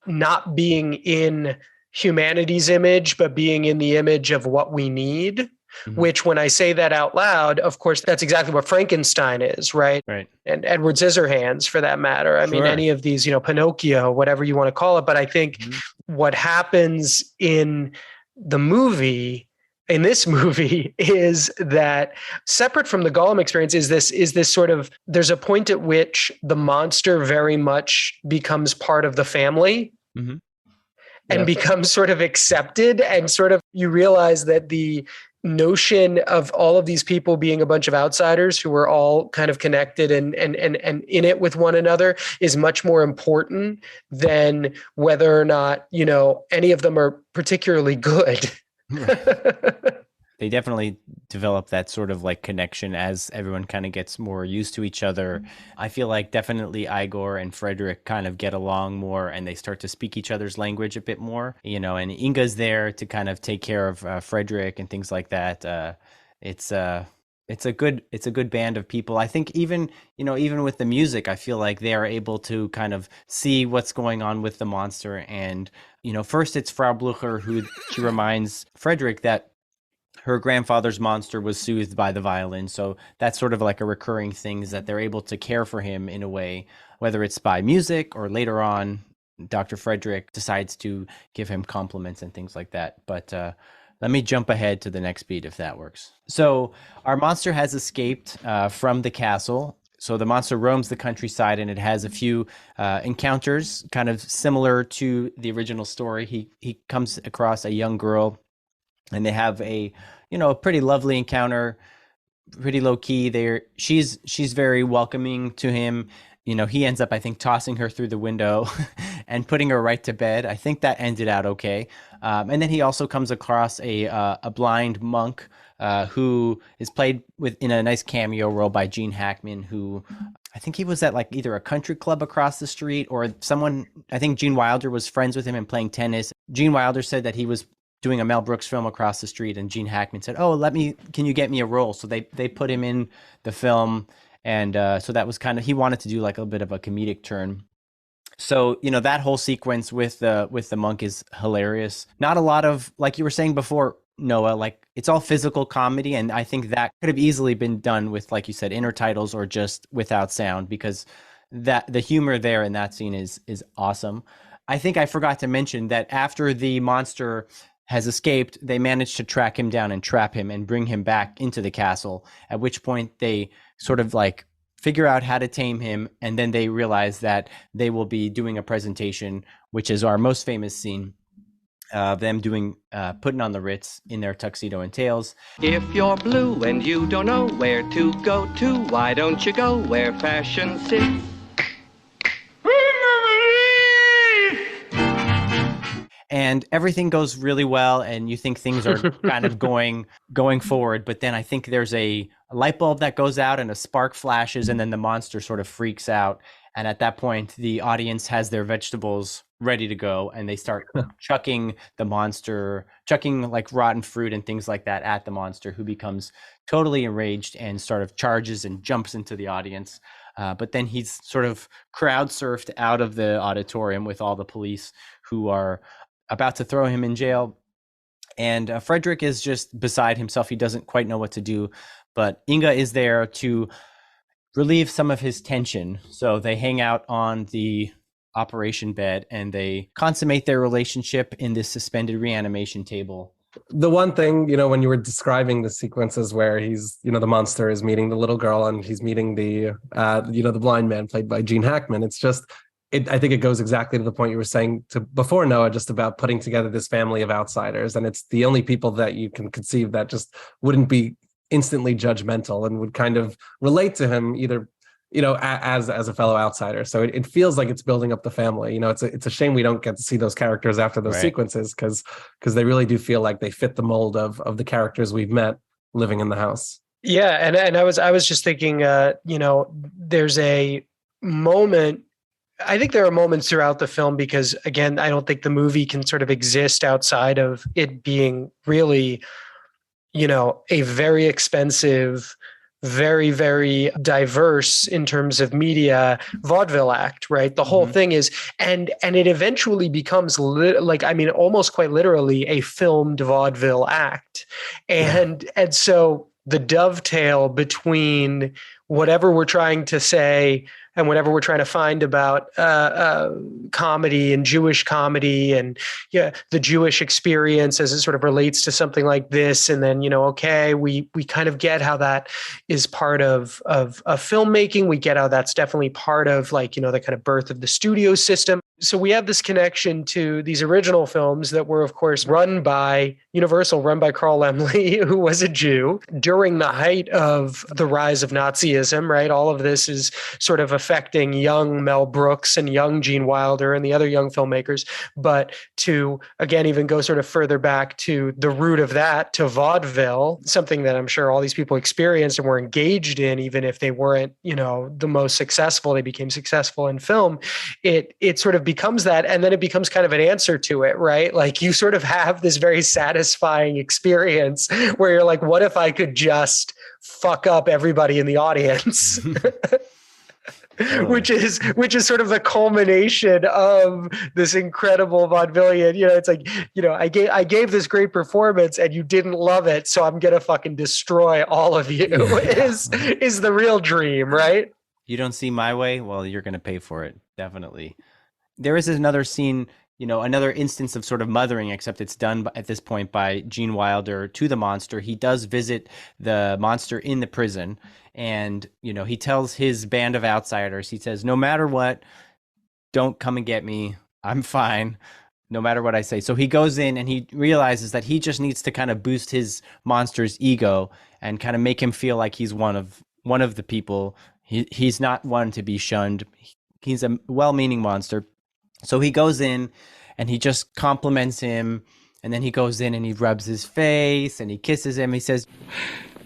not being in humanity's image, but being in the image of what we need. Mm-hmm. Which, when I say that out loud, of course, that's exactly what Frankenstein is, right? Right. And Edward Scissorhands, for that matter. I mean, any of these, Pinocchio, whatever you want to call it. But I think what happens in this movie, is that, separate from the Gollum experience, is this sort of, there's a point at which the monster very much becomes part of the family. Mm-hmm. And becomes sort of accepted, and sort of you realize that the notion of all of these people being a bunch of outsiders who are all kind of connected and in it with one another is much more important than whether or not, any of them are particularly good. They definitely develop that sort of like connection as everyone kind of gets more used to each other. I feel like definitely Igor and Frederick kind of get along more, and they start to speak each other's language a bit more, and Inga's there to kind of take care of Frederick and things like that. It's a good band of people. I think even with the music, I feel like they are able to kind of see what's going on with the monster. And, first it's Frau Blucher, who she reminds Frederick that her grandfather's monster was soothed by the violin. So that's sort of like a recurring thing, is that they're able to care for him in a way, whether it's by music or later on, Dr. Frederick decides to give him compliments and things like that. But let me jump ahead to the next beat, if that works. So our monster has escaped from the castle. So the monster roams the countryside, and it has a few encounters kind of similar to the original story. He comes across a young girl, and they have a pretty lovely encounter, pretty low key there. She's very welcoming to him. He ends up, I think, tossing her through the window and putting her right to bed. I think that ended out okay. And then he also comes across a blind monk who is played in a nice cameo role by Gene Hackman, who I think he was at like either a country club across the street, or someone, I think Gene Wilder was friends with him and playing tennis. Gene Wilder said that he was doing a Mel Brooks film across the street, and Gene Hackman said, can you get me a role? So they put him in the film. And so that was kind of, he wanted to do like a bit of a comedic turn. So, that whole sequence with the monk is hilarious. Not a lot of, like you were saying before, Noah, like it's all physical comedy. And I think that could have easily been done with, like you said, intertitles or just without sound, because the humor there in that scene is awesome. I think I forgot to mention that after the monster has escaped, they managed to track him down and trap him and bring him back into the castle, at which point they sort of like figure out how to tame him. And then they realize that they will be doing a presentation, which is our most famous scene, them doing putting on the Ritz in their tuxedo and tails. If you're blue and you don't know where to go to, why don't you go where fashion sits? And everything goes really well, and you think things are kind of going forward. But then I think there's a light bulb that goes out and a spark flashes, and then the monster sort of freaks out. And at that point, the audience has their vegetables ready to go, and they start chucking like rotten fruit and things like that at the monster, who becomes totally enraged and sort of charges and jumps into the audience. But then he's sort of crowd surfed out of the auditorium with all the police who are about to throw him in jail. And Frederick is just beside himself. He doesn't quite know what to do, but Inga is there to relieve some of his tension. So they hang out on the operation bed, and they consummate their relationship in this suspended reanimation table. The one thing, when you were describing the sequences where he's, the monster is meeting the little girl and he's meeting the, the blind man played by Gene Hackman. It's just, I think it goes exactly to the point you were saying before, Noah, just about putting together this family of outsiders. And it's the only people that you can conceive that just wouldn't be instantly judgmental and would kind of relate to him either, as a fellow outsider. So it feels like it's building up the family. It's a shame we don't get to see those characters after those sequences because they really do feel like they fit the mold of the characters we've met living in the house. Yeah, and I was just thinking, there's a moment. I think there are moments throughout the film because, again, I don't think the movie can sort of exist outside of it being really, a very expensive, very, very diverse in terms of media vaudeville act, right? The whole thing is, and it eventually becomes almost quite literally a filmed vaudeville act. And so the dovetail between whatever we're trying to say and whatever we're trying to find about comedy and Jewish comedy and the Jewish experience as it sort of relates to something like this. And then, we kind of get how that is part of filmmaking. We get how that's definitely part of the kind of birth of the studio system. So we have this connection to these original films that were, of course, run by Carl Laemmle, who was a Jew during the height of the rise of Nazism, right? All of this is sort of affecting young Mel Brooks and young Gene Wilder and the other young filmmakers. But to, again, even go sort of further back to the root of that, to vaudeville, something that I'm sure all these people experienced and were engaged in, even if they weren't, the most successful, they became successful in film. It sort of becomes that, and then it becomes kind of an answer to it, right? Like you sort of have this very satisfying experience where you're like, what if I could just fuck up everybody in the audience? Which is sort of the culmination of this incredible vaudevillian. It's like, I gave this great performance and you didn't love it, so I'm gonna fucking destroy all of you. Is the real dream, right? You don't see my way? Well, you're gonna pay for it, definitely. There is another scene, another instance of sort of mothering, except it's done at this point by Gene Wilder to the monster. He does visit the monster in the prison, and, he tells his band of outsiders, he says, no matter what, don't come and get me. I'm fine, no matter what I say. So he goes in and he realizes that he just needs to kind of boost his monster's ego and kind of make him feel like he's one of the people. He's not one to be shunned. He's a well-meaning monster. So he goes in and he just compliments him, and then he goes in and he rubs his face and he kisses him. He says,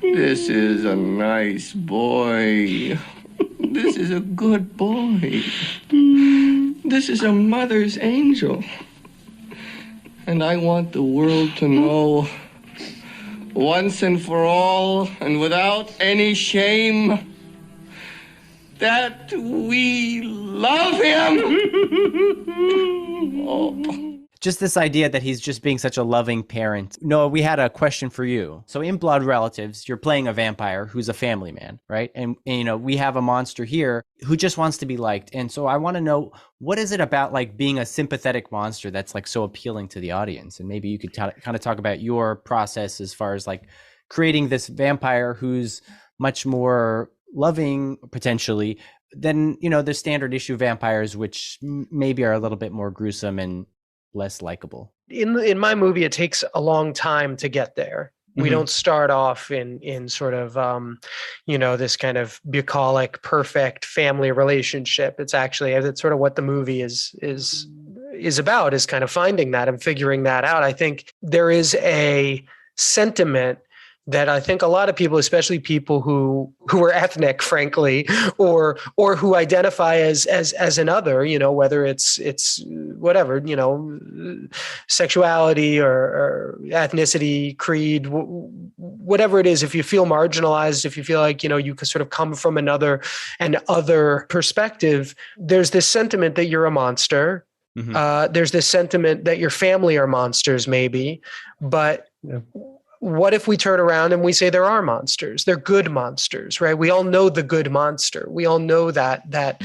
this is a nice boy. This is a good boy. This is a mother's angel. And I want the world to know once and for all and without any shame that we love him. Oh. Just this idea that he's just being such a loving parent. Noah, we had a question for you. So in Blood Relatives, you're playing a vampire who's a family man, right? And we have a monster here who just wants to be liked. And so I want to know, what is it about like being a sympathetic monster that's like so appealing to the audience? And maybe you could kind of talk about your process as far as like creating this vampire who's much more loving potentially than the standard issue vampires, which maybe are a little bit more gruesome and less likable. In my movie, it takes a long time to get there. We don't start off in sort of this kind of bucolic, perfect family relationship. It's sort of what the movie is about, is kind of finding that and figuring that out. I think there is a sentiment that I think a lot of people, especially people who are ethnic, frankly, or who identify as an other, whether it's whatever, sexuality or ethnicity, creed, whatever it is. If you feel marginalized, if you feel like, you could sort of come from an other perspective, there's this sentiment that you're a monster. There's this sentiment that your family are monsters, maybe, but what if we turn around and we say there are monsters? They're good monsters, right? We all know the good monster. We all know that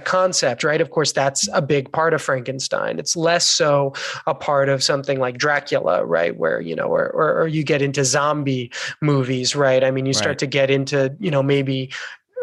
concept, right? Of course, that's a big part of Frankenstein. It's less so a part of something like Dracula, right? Where, or you get into zombie movies, right? I mean, you start to get into, maybe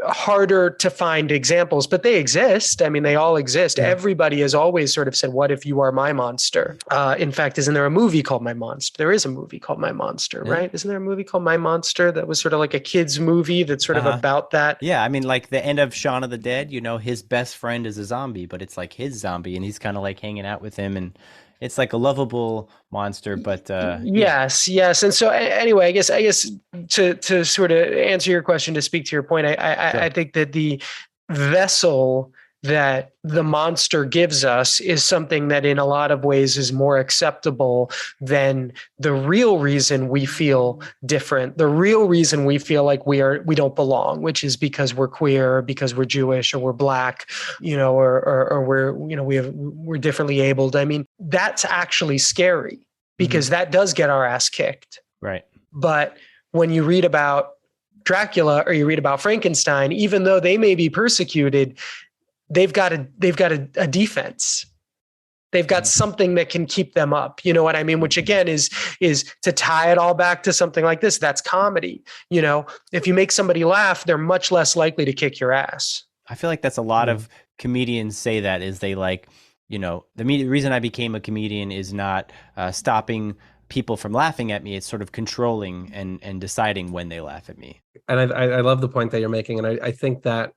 harder to find examples, but they exist. I mean, they all exist. Yeah. Everybody has always sort of said, what if you are my monster? In fact, isn't there a movie called My Monster? There is a movie called My Monster, right? Isn't there a movie called My Monster that was sort of like a kid's movie that's sort of about that? Yeah. I mean, like the end of Shaun of the Dead, his best friend is a zombie, but it's like his zombie and he's kind of like hanging out with him, and it's like a lovable monster, but yes. And so anyway, I guess to sort of answer your question, to speak to your point, I think that the vessel that the monster gives us is something that in a lot of ways is more acceptable than the real reason we feel different. The real reason we feel like we don't belong, which is because we're queer, or because we're Jewish, or we're Black, or we're differently abled. I mean, that's actually scary because that does get our ass kicked. Right. But when you read about Dracula or you read about Frankenstein, even though they may be persecuted, they've got a defense. They've got something that can keep them up. You know what I mean? Which again is to tie it all back to something like this. That's comedy. If you make somebody laugh, they're much less likely to kick your ass. I feel like that's a lot of comedians say that is they like, the reason I became a comedian is not stopping people from laughing at me. It's sort of controlling and deciding when they laugh at me. And I love the point that you're making. And I think that,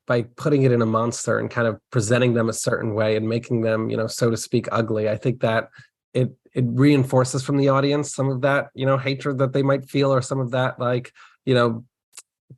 by putting it in a monster and kind of presenting them a certain way and making them, so to speak, ugly, I think that it reinforces from the audience some of that, hatred that they might feel, or some of that, like,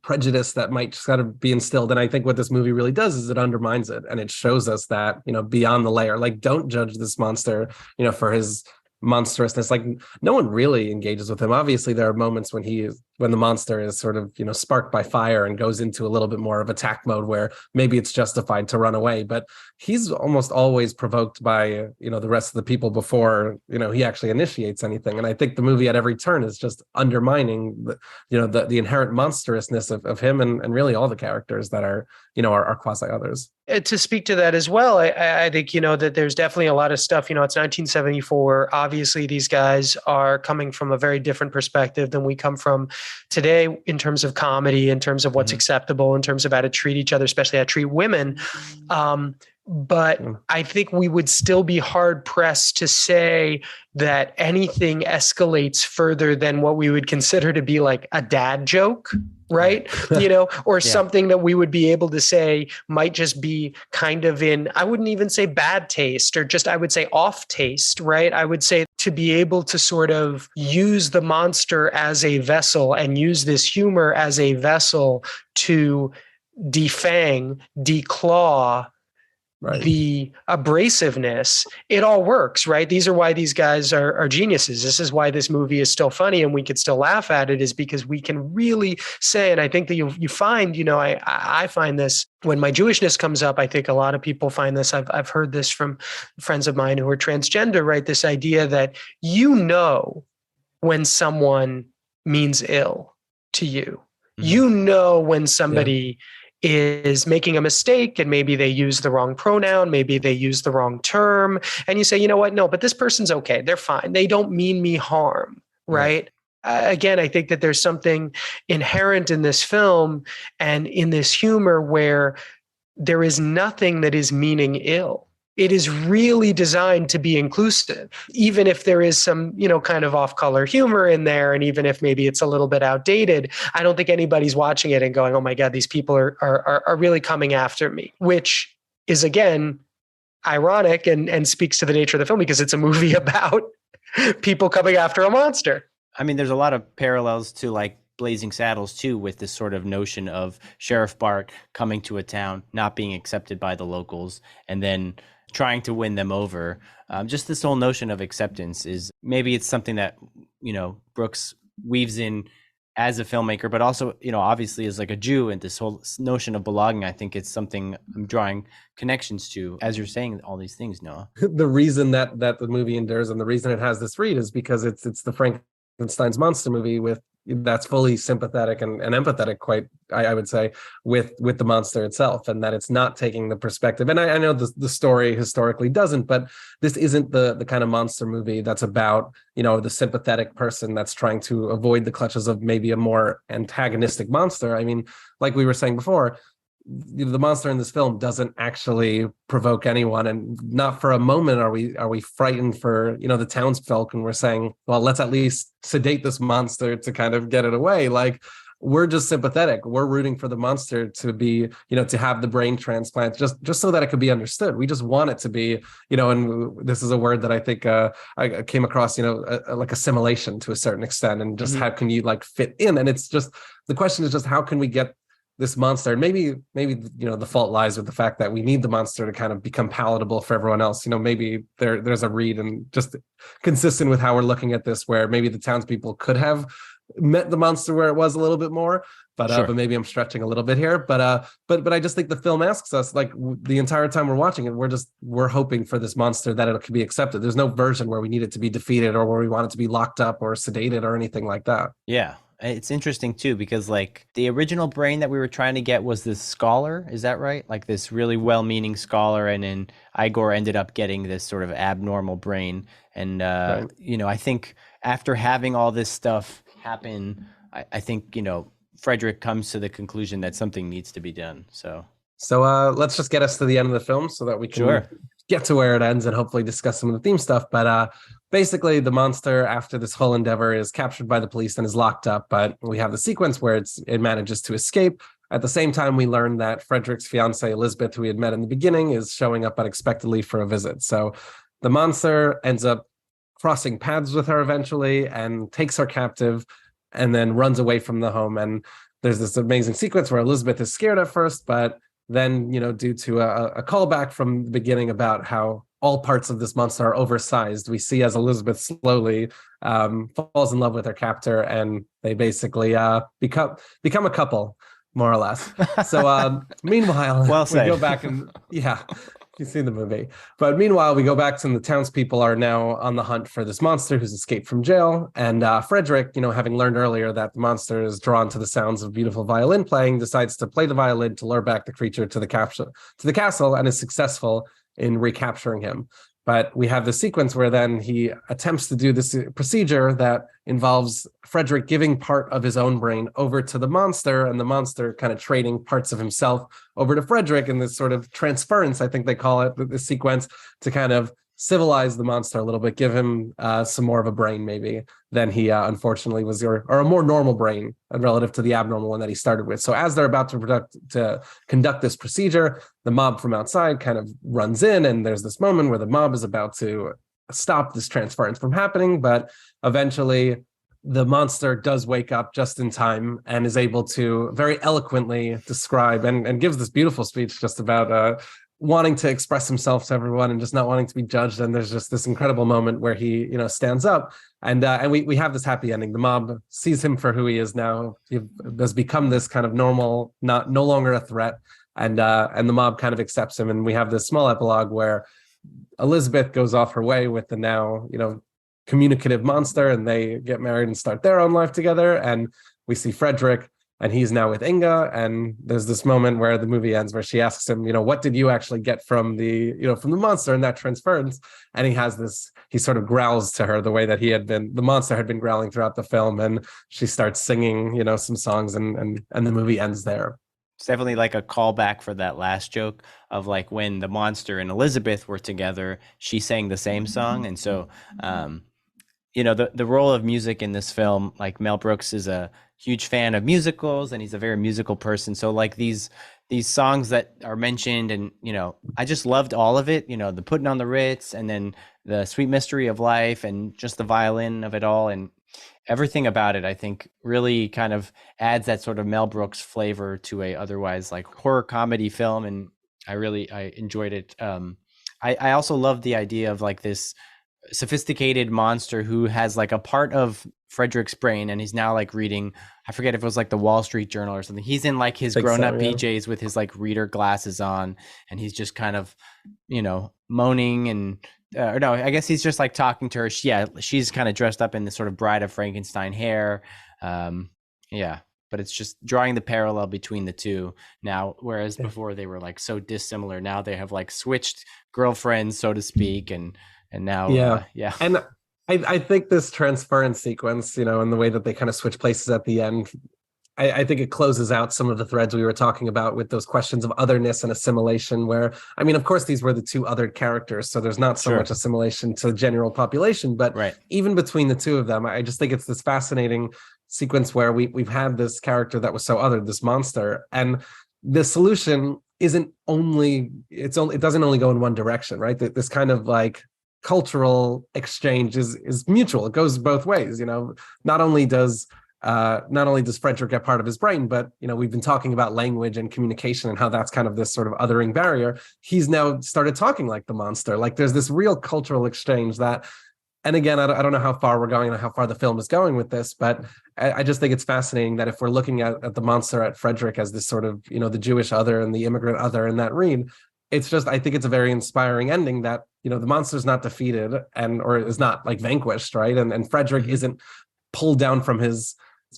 prejudice that might just kind of be instilled. And I think what this movie really does is it undermines it. And it shows us that, beyond the layer, like, don't judge this monster, for his monstrousness. Like, no one really engages with him. Obviously there are moments when the monster is sort of sparked by fire and goes into a little bit more of attack mode where maybe it's justified to run away, but he's almost always provoked by the rest of the people before he actually initiates anything. And I think the movie at every turn is just undermining the inherent monstrousness of him and really all the characters that are quasi others. To speak to that as well, I think, that there's definitely a lot of stuff, it's 1974. Obviously, these guys are coming from a very different perspective than we come from today in terms of comedy, in terms of what's acceptable, in terms of how to treat each other, especially how to treat women. But I think we would still be hard pressed to say that anything escalates further than what we would consider to be like a dad joke, right? Or something that we would be able to say might just be kind of in, I wouldn't even say bad taste, or just, I would say off taste, right? I would say to be able to sort of use the monster as a vessel and use this humor as a vessel to defang, declaw, the abrasiveness, it all works, right? These are why these guys are geniuses. This is why this movie is still funny and we could still laugh at it, is because we can really say, and I think that you find, I find this when my Jewishness comes up. I think a lot of people find this. I've heard this from friends of mine who are transgender, right? This idea that when someone means ill to you, when somebody is making a mistake and maybe they use the wrong pronoun, maybe they use the wrong term, and you say, you know what? No, but this person's okay. They're fine. They don't mean me harm, right? Again, I think that there's something inherent in this film and in this humor where there is nothing that is meaning ill. It is really designed to be inclusive, even if there is some, kind of off-color humor in there. And even if maybe it's a little bit outdated, I don't think anybody's watching it and going, oh my God, these people are really coming after me, which is, again, ironic and speaks to the nature of the film because it's a movie about people coming after a monster. I mean, there's a lot of parallels to like Blazing Saddles too, with this sort of notion of Sheriff Bart coming to a town, not being accepted by the locals, and then trying to win them over. Just this whole notion of acceptance is, maybe it's something that, Brooks weaves in as a filmmaker, but also, obviously as like a Jew, and this whole notion of belonging. I think it's something I'm drawing connections to as you're saying all these things, Noah. The reason that the movie endures and the reason it has this read is because it's the Frankenstein Frankenstein's monster movie that's fully sympathetic and empathetic, quite I would say, with the monster itself, and that it's not taking the perspective. And I know the story historically doesn't, but this isn't the kind of monster movie that's about, you know, the sympathetic person that's trying to avoid the clutches of maybe a more antagonistic monster. I mean, like we were saying before, the monster in this film doesn't actually provoke anyone, and not for a moment are we frightened for, you know, the townsfolk, and we're saying, well, let's at least sedate this monster to kind of get it away. Like, we're just sympathetic. We're rooting for the monster to be, you know, to have the brain transplant just so that it could be understood. We just want it to be, you know, and this is a word that I think I came across, you know, like assimilation to a certain extent, and just how can you like fit in? And it's just, the question is just how can we get this monster, and maybe you know, the fault lies with the fact that we need the monster to kind of become palatable for everyone else. You know, maybe there's a read, and just consistent with how we're looking at this, where maybe the townspeople could have met the monster where it was a little bit more, but Sure. But maybe I'm stretching a little bit here. But I just think the film asks us, like, the entire time we're watching it, we're hoping for this monster that it can be accepted. There's no version where we need it to be defeated, or where we want it to be locked up or sedated or anything like that. Yeah. It's interesting too, because like the original brain that we were trying to get was this scholar. Is that right? Like this really well-meaning scholar. And then Igor ended up getting this sort of abnormal brain. And, Right. you know, I think after having all this stuff happen, I think, you know, Frederick comes to the conclusion that something needs to be done. So let's just get us to the end of the film so that we can Sure. get to where it ends and hopefully discuss some of the theme stuff. But basically, the monster, after this whole endeavor, is captured by the police and is locked up. But we have the sequence where it manages to escape. At the same time, we learn that Frederick's fiancée, Elizabeth, who we had met in the beginning, is showing up unexpectedly for a visit. So the monster ends up crossing paths with her eventually and takes her captive, and then runs away from the home. And there's this amazing sequence where Elizabeth is scared at first, but then, you know, due to a callback from the beginning about how all parts of this monster are oversized, we see as Elizabeth slowly falls in love with her captor, and they basically become a couple, more or less. So meanwhile, Well said. we go back and you've seen the movie. But meanwhile, we go back to, and the townspeople are now on the hunt for this monster who's escaped from jail. And Frederick, you know, having learned earlier that the monster is drawn to the sounds of beautiful violin playing, decides to play the violin to lure back the creature to the castle, and is successful in recapturing him. But we have the sequence where then he attempts to do this procedure that involves Frederick giving part of his own brain over to the monster, and the monster kind of trading parts of himself over to Frederick in this sort of transference, I think they call it, this sequence, to kind of civilize the monster a little bit, give him some more of a brain maybe than he unfortunately was, or a more normal brain relative to the abnormal one that he started with. So as they're about to conduct this procedure, the mob from outside kind of runs in, and there's this moment where the mob is about to stop this transference from happening, but eventually the monster does wake up just in time and is able to very eloquently describe and gives this beautiful speech just about wanting to express himself to everyone and just not wanting to be judged. And there's just this incredible moment where he, you know, stands up, and we have this happy ending. The mob sees him for who he is now. He has become this kind of normal, no longer a threat, and the mob kind of accepts him. And we have this small epilogue where Elizabeth goes off her way with the now, you know, communicative monster, and they get married and start their own life together. And we see Frederick, and he's now with Inga. And there's this moment where the movie ends where she asks him, you know, what did you actually get from the monster in that transference? And he sort of growls to her the way that the monster had been growling throughout the film. And she starts singing, you know, some songs, and the movie ends there. It's definitely like a callback for that last joke of like when the monster and Elizabeth were together, she sang the same song. And so, you know, the role of music in this film, like Mel Brooks is a huge fan of musicals, and he's a very musical person. So like these songs that are mentioned, and, you know, I just loved all of it, you know, the Putting on the Ritz, and then the Sweet Mystery of Life, and just the violin of it all. And everything about it, I think, really kind of adds that sort of Mel Brooks flavor to a otherwise like horror comedy film. And I enjoyed it. I also love the idea of like this sophisticated monster who has like a part of Frederick's brain, and he's now like reading, I forget if it was like the Wall Street Journal or something. He's in like his grown-up PJs with his like reader glasses on, and he's just kind of, you know, moaning and or no, I guess he's just like talking to her. She's kind of dressed up in this sort of Bride of Frankenstein hair. Yeah, but it's just drawing the parallel between the two now, whereas before they were like so dissimilar. Now they have like switched girlfriends, so to speak, and now And I think this transference sequence, and the way that they kind of switch places at the end, I think it closes out some of the threads we were talking about with those questions of otherness and assimilation, where, I mean, of course, these were the two other characters, so there's not so much assimilation to the general population, but even between the two of them, I just think it's this fascinating sequence where we've had this character that was so other, this monster, and the solution it doesn't only go in one direction, right? This kind of like cultural exchange is mutual. It goes both ways. Not only does Frederick get part of his brain, but we've been talking about language and communication and how that's kind of this sort of othering barrier. He's now started talking like the monster. Like there's this real cultural exchange that, and again, I don't know how far we're going and how far the film is going with this, but I just think it's fascinating that if we're looking at the monster, at Frederick as this sort of the Jewish other and the immigrant other in that read, it's just, I think it's a very inspiring ending that the monster's not defeated or is not like vanquished, right? And Frederick isn't pulled down from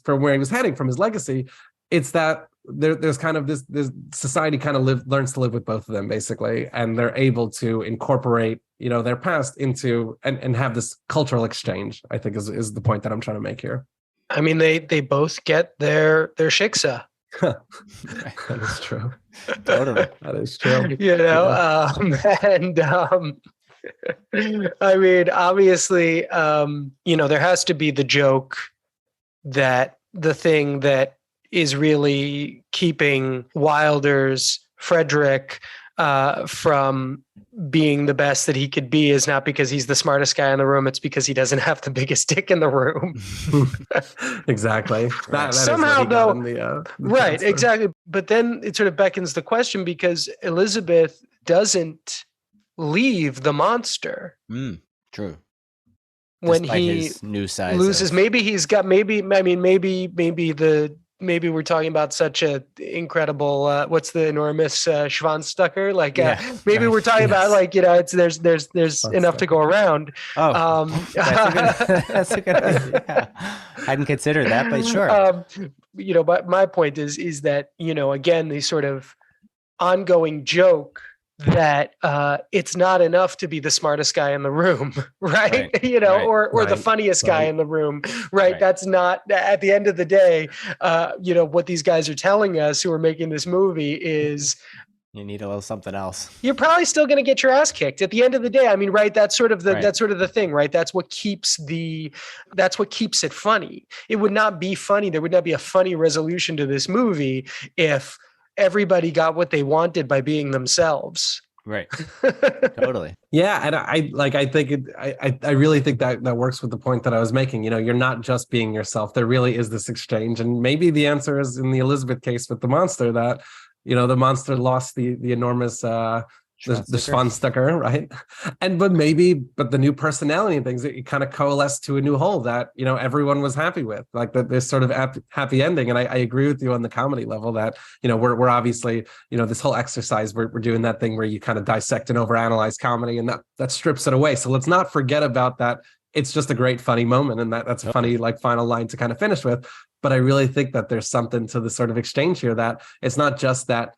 where he was heading, from his legacy. It's that there's kind of this society kind of learns to live with both of them, basically, and they're able to incorporate their past into and have this cultural exchange, I think is the point that I'm trying to make here. I mean, they both get their shiksa. That is true. Totally. That is true. I mean, obviously, there has to be the joke that the thing that is really keeping Wilder's Frederick from being the best that he could be is not because he's the smartest guy in the room. It's because he doesn't have the biggest dick in the room. Exactly. That somehow, though, the right, exactly. But then it sort of beckons the question, because Elizabeth doesn't leave the monster. True. When despite he his new size loses, maybe we're talking about such a incredible what's the enormous Schwanzstucker, maybe we're talking about there's enough to go around. That's a good idea. I hadn't considered that, but sure. But my point is that again, the sort of ongoing joke that it's not enough to be the smartest guy in the room, right? Or the funniest guy in the room, right? That's not, at the end of the day, what these guys are telling us who are making this movie is you need a little something else. You're probably still going to get your ass kicked at the end of the day. I mean, right? That's sort of the thing, right? That's what keeps it funny. It would not be funny. There would not be a funny resolution to this movie if everybody got what they wanted by being themselves. Right. Totally. Yeah. And I really think that works with the point that I was making. You're not just being yourself. There really is this exchange. And maybe the answer is in the Elizabeth case with the monster that, the monster lost the enormous, the Schwanzstucker, right? But the new personality and things, it kind of coalesced to a new whole that, everyone was happy with, like this sort of happy ending. And I agree with you on the comedy level that, we're obviously, this whole exercise, we're doing that thing where you kind of dissect and overanalyze comedy, and that strips it away. So let's not forget about that. It's just a great funny moment. And that's a funny, final line to kind of finish with. But I really think that there's something to the sort of exchange here, that it's not just that,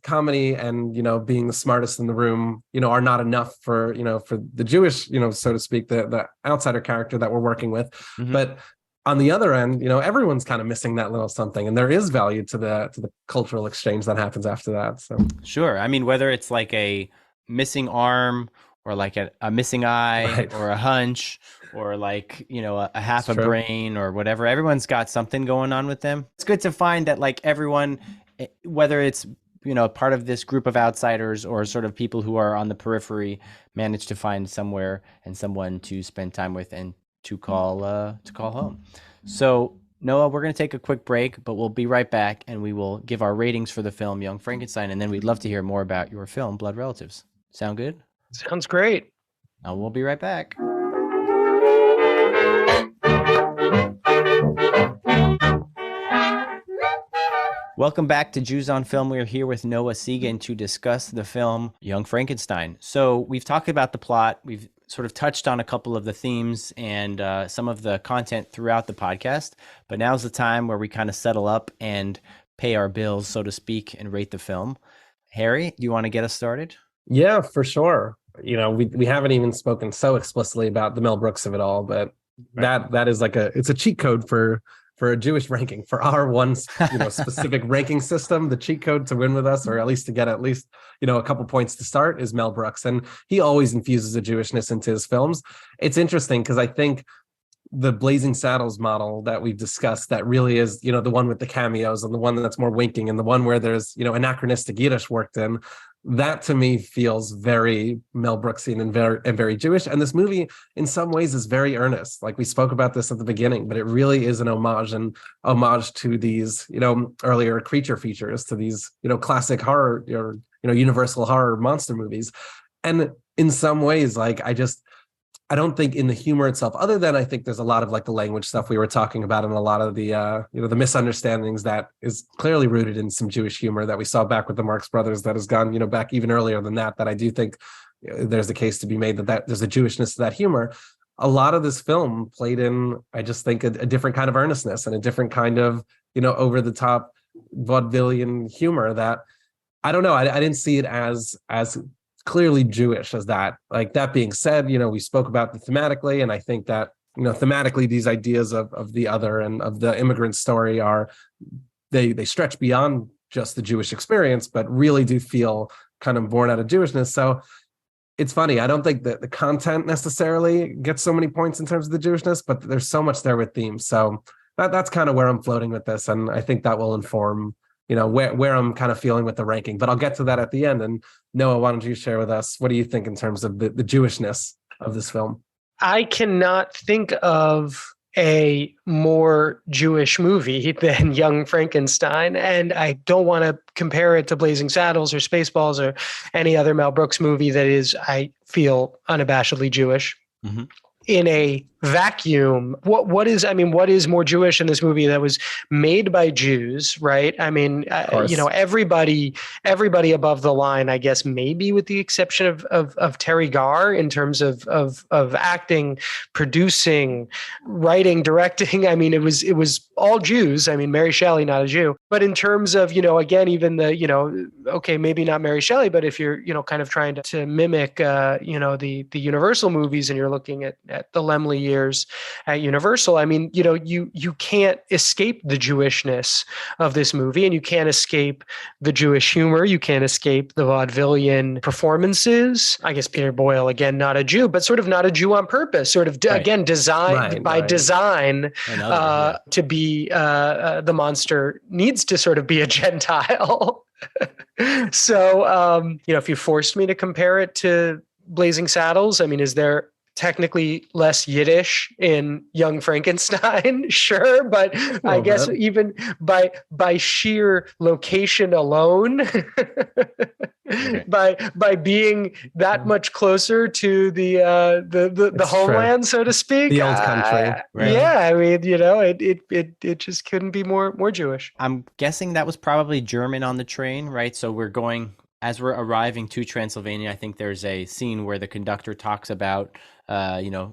comedy and being the smartest in the room are not enough for the Jewish so to speak, the outsider character that we're working with. But on the other end, everyone's kind of missing that little something, and there is value to the cultural exchange that happens after that. So sure. I mean, whether it's like a missing arm or like a missing eye or a hunch or like a half a brain or whatever, everyone's got something going on with them. It's good to find that like everyone, whether it's part of this group of outsiders or sort of people who are on the periphery, manage to find somewhere and someone to spend time with and to call home. So Noah, we're going to take a quick break, but we'll be right back and we will give our ratings for the film Young Frankenstein, and then we'd love to hear more about your film Blood Relatives. Sound good? Sounds great. Now we'll be right back. Welcome back to Jews on Film. We're here with Noah Segan to discuss the film Young Frankenstein. So we've talked about the plot. We've sort of touched on a couple of the themes and some of the content throughout the podcast. But now's the time where we kind of settle up and pay our bills, so to speak, and rate the film. Harry, do you want to get us started? Yeah, for sure. You know, we haven't even spoken so explicitly about the Mel Brooks of it all, but that is like it's a cheat code for a Jewish ranking, for our one, specific ranking system. The cheat code to win with us, or at least to get a couple points to start, is Mel Brooks. And he always infuses a Jewishness into his films. It's interesting because I think the Blazing Saddles model that we've discussed, that really is, the one with the cameos and the one that's more winking and the one where there's, anachronistic Yiddish worked in, that to me feels very Mel Brooksian and very Jewish. And this movie in some ways is very earnest. Like we spoke about this at the beginning, but it really is an homage to these, earlier creature features, to these, classic horror or, universal horror monster movies. And in some ways, like, I don't think in the humor itself, other than I think there's a lot of like the language stuff we were talking about and a lot of the, the misunderstandings that is clearly rooted in some Jewish humor that we saw back with the Marx Brothers that has gone, back even earlier than that I do think there's a case to be made that there's a Jewishness to that humor. A lot of this film played in, I just think, a different kind of earnestness and a different kind of, over the top vaudevillian humor that, I don't know, I didn't see it as clearly Jewish as that. Like, that being said, we spoke about it thematically, and I think that thematically these ideas of the other and of the immigrant story they stretch beyond just the Jewish experience, but really do feel kind of born out of Jewishness. So it's funny, I don't think that the content necessarily gets so many points in terms of the Jewishness, but there's so much there with themes. So that's kind of where I'm floating with this, and I think that will inform where I'm kind of feeling with the ranking. But I'll get to that at the end. And Noah, why don't you share with us, what do you think in terms of the Jewishness of this film? I cannot think of a more Jewish movie than Young Frankenstein. And I don't want to compare it to Blazing Saddles or Spaceballs or any other Mel Brooks movie that is, I feel, unabashedly Jewish. Mm-hmm. In a vacuum, what is more Jewish in this movie that was made by Jews, right? I mean, everybody above the line, I guess, maybe with the exception of Terry Garr in terms of acting, producing, writing, directing. I mean, it was all Jews. I mean, Mary Shelley, not a Jew, but in terms of, again, even the, okay, maybe not Mary Shelley, but if you're, kind of trying to mimic, the Universal movies and you're looking at the Laemmle years at Universal, I mean, you can't escape the Jewishness of this movie, and you can't escape the Jewish humor. You can't escape the vaudevillian performances. I guess Peter Boyle, again, not a Jew, but sort of not a Jew on purpose, sort of again designed by design to be the monster needs to sort of be a Gentile. So, if you forced me to compare it to Blazing Saddles, I mean, is there technically less Yiddish in Young Frankenstein? Sure, but I guess even by sheer location alone, by being that much closer to the homeland, so to speak, the old country. Yeah, I mean, it just couldn't be more Jewish. I'm guessing that was probably German on the train, right? So as we're arriving to Transylvania, I think there's a scene where the conductor talks about,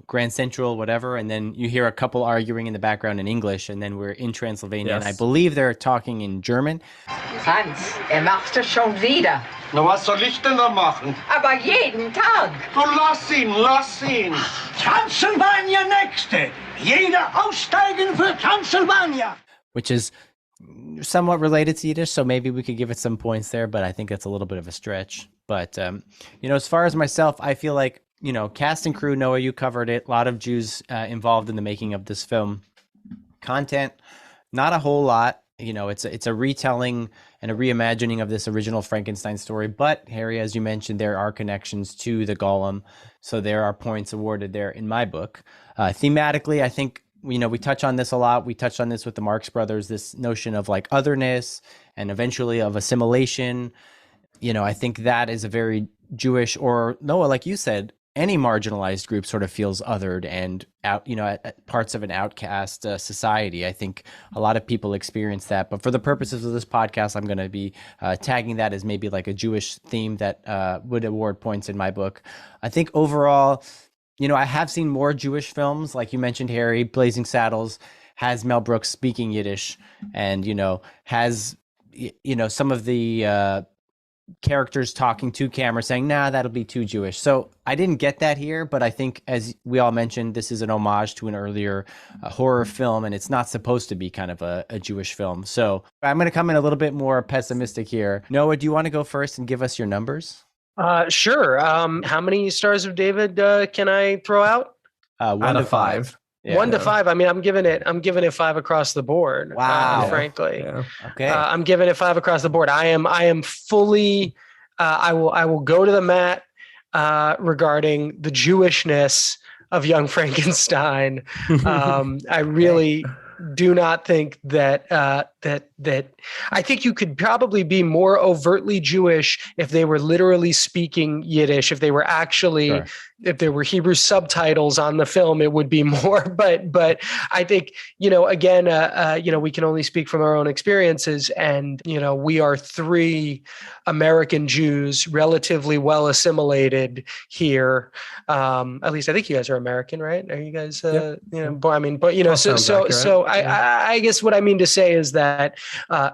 Grand Central, whatever, and then you hear a couple arguing in the background in English, and then we're in Transylvania, and I believe they're talking in German. Franz, macht es schon wieder. Na, was soll ich denn da machen? Aber jeden Tag. Du lass ihn. Transylvania nächste. Jeder aussteigen für Transylvania. Which is somewhat related to Yiddish, so maybe we could give it some points there, but I think that's a little bit of a stretch. But, as far as myself, I feel like, cast and crew, Noah, you covered it. A lot of Jews involved in the making of this film. Content, not a whole lot. It's a retelling and a reimagining of this original Frankenstein story. But, Harry, as you mentioned, there are connections to the Golem. So there are points awarded there in my book. Thematically, I think, we touch on this a lot. We touched on this with the Marx Brothers, this notion of like otherness and eventually of assimilation. I think that is a very Jewish, or Noah, like you said, any marginalized group sort of feels othered and out, at parts of an outcast society. I think a lot of people experience that. But for the purposes of this podcast, I'm going to be tagging that as maybe like a Jewish theme that would award points in my book. I think overall, I have seen more Jewish films, like you mentioned, Harry. Blazing Saddles has Mel Brooks speaking Yiddish, and has some of the characters talking to camera saying, nah, that'll be too Jewish. So I didn't get that here, but I think, as we all mentioned, this is an homage to an earlier horror film, and it's not supposed to be kind of a Jewish film. So I'm going to come in a little bit more pessimistic here. Noah, do you want to go first and give us your numbers? Sure. How many stars of David can I throw out? 1 to 5. Yeah. 1 to 5. I mean, I'm giving it 5 across the board. Wow. Frankly. Yeah. Okay. I'm giving it 5 across the board. I am fully, I will go to the mat regarding the Jewishness of Young Frankenstein. I really do not think that I think you could probably be more overtly Jewish if they were literally speaking Yiddish, if they were actually, sure. If there were Hebrew subtitles on the film, it would be more. But I think, again, we can only speak from our own experiences, and we are 3 American Jews, relatively well assimilated here. At least I think you guys are American, right? Are you guys? I guess what I mean to say is that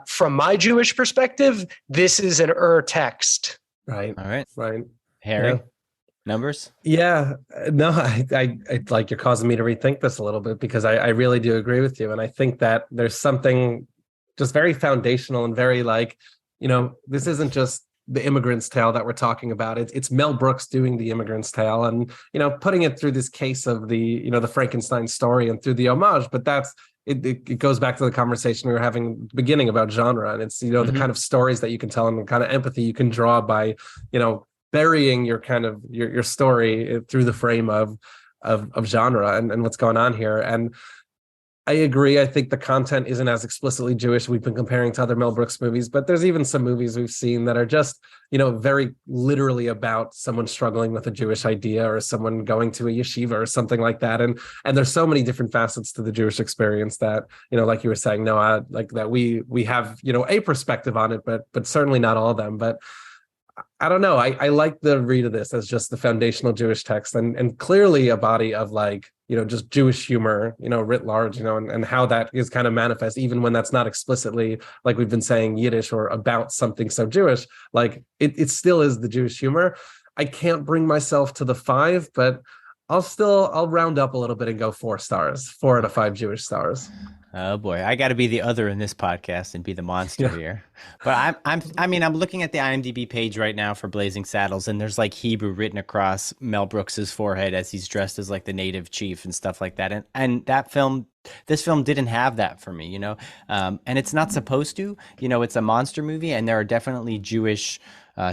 from my Jewish perspective, this is an text. Right. All right. Right. Harry. Yeah. Numbers? Yeah, no, I like, you're causing me to rethink this a little bit, because I really do agree with you. And I think that there's something just very foundational and very this isn't just the immigrant's tale that we're talking about. It's Mel Brooks doing the immigrant's tale and, putting it through this case of the, the Frankenstein story and through the homage. But it goes back to the conversation we were having at the beginning about genre. And it's, the kind of stories that you can tell and the kind of empathy you can draw by, burying your kind of your story through the frame of genre and what's going on here. And I agree. I think the content isn't as explicitly Jewish. We've been comparing to other Mel Brooks movies, but there's even some movies we've seen that are just, very literally about someone struggling with a Jewish idea or someone going to a yeshiva or something like that. And there's so many different facets to the Jewish experience that, like you were saying, Noah, like that we have, a perspective on it, but certainly not all of them. But I don't know. I like the read of this as just the foundational Jewish text and clearly a body of just Jewish humor, writ large, and how that is kind of manifest, even when that's not explicitly, like we've been saying, Yiddish or about something so Jewish, like it still is the Jewish humor. I can't bring myself to the 5, but I'll round up a little bit and go 4 stars, 4 out of 5 Jewish stars. Oh boy, I got to be the other in this podcast and be the monster here. But I'm looking at the IMDb page right now for Blazing Saddles, and there's like Hebrew written across Mel Brooks's forehead as he's dressed as like the native chief and stuff like that. And this film didn't have that for me, and it's not supposed to. It's a monster movie, and there are definitely Jewish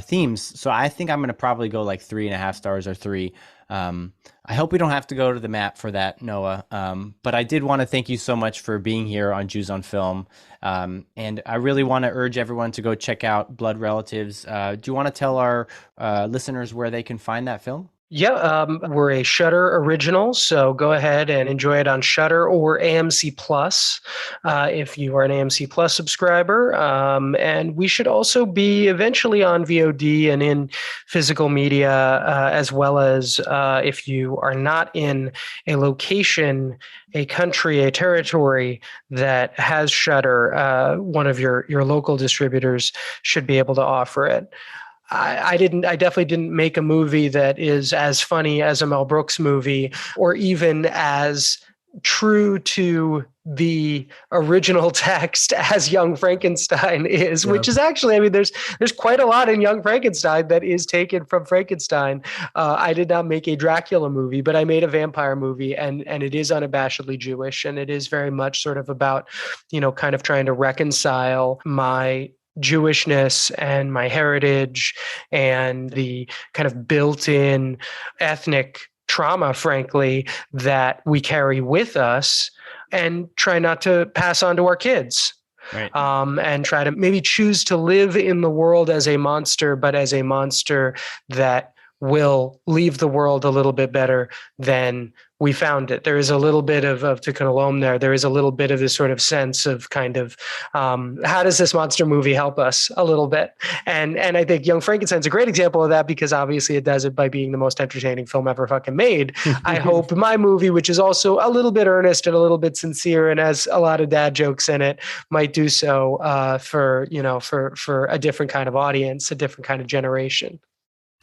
themes. So I think I'm going to probably go like 3.5 stars or 3. I hope we don't have to go to the mat for that, Noah. But I did want to thank you so much for being here on Jews on Film. And I really want to urge everyone to go check out Blood Relatives. Do you want to tell our listeners where they can find that film? Yeah, we're a Shudder original, so go ahead and enjoy it on Shudder or AMC Plus if you are an AMC Plus subscriber. And we should also be eventually on VOD and in physical media, as well as if you are not in a location, a country, a territory that has Shudder, one of your local distributors should be able to offer it. I definitely didn't make a movie that is as funny as a Mel Brooks movie, or even as true to the original text as Young Frankenstein is, which is actually, there's quite a lot in Young Frankenstein that is taken from Frankenstein. I did not make a Dracula movie, but I made a vampire movie, and it is unabashedly Jewish, and it is very much sort of about, kind of trying to reconcile my Jewishness and my heritage and the kind of built-in ethnic trauma, frankly, that we carry with us, and try not to pass on to our kids. Right. And try to maybe choose to live in the world as a monster, but as a monster that will leave the world a little bit better than we found it. There is a little bit of Tikkun Olam there. There is a little bit of this sort of sense of kind of how does this monster movie help us a little bit? And I think Young Frankenstein's a great example of that, because obviously it does it by being the most entertaining film ever fucking made. I hope my movie, which is also a little bit earnest and a little bit sincere and has a lot of dad jokes in it, might do so for a different kind of audience, a different kind of generation.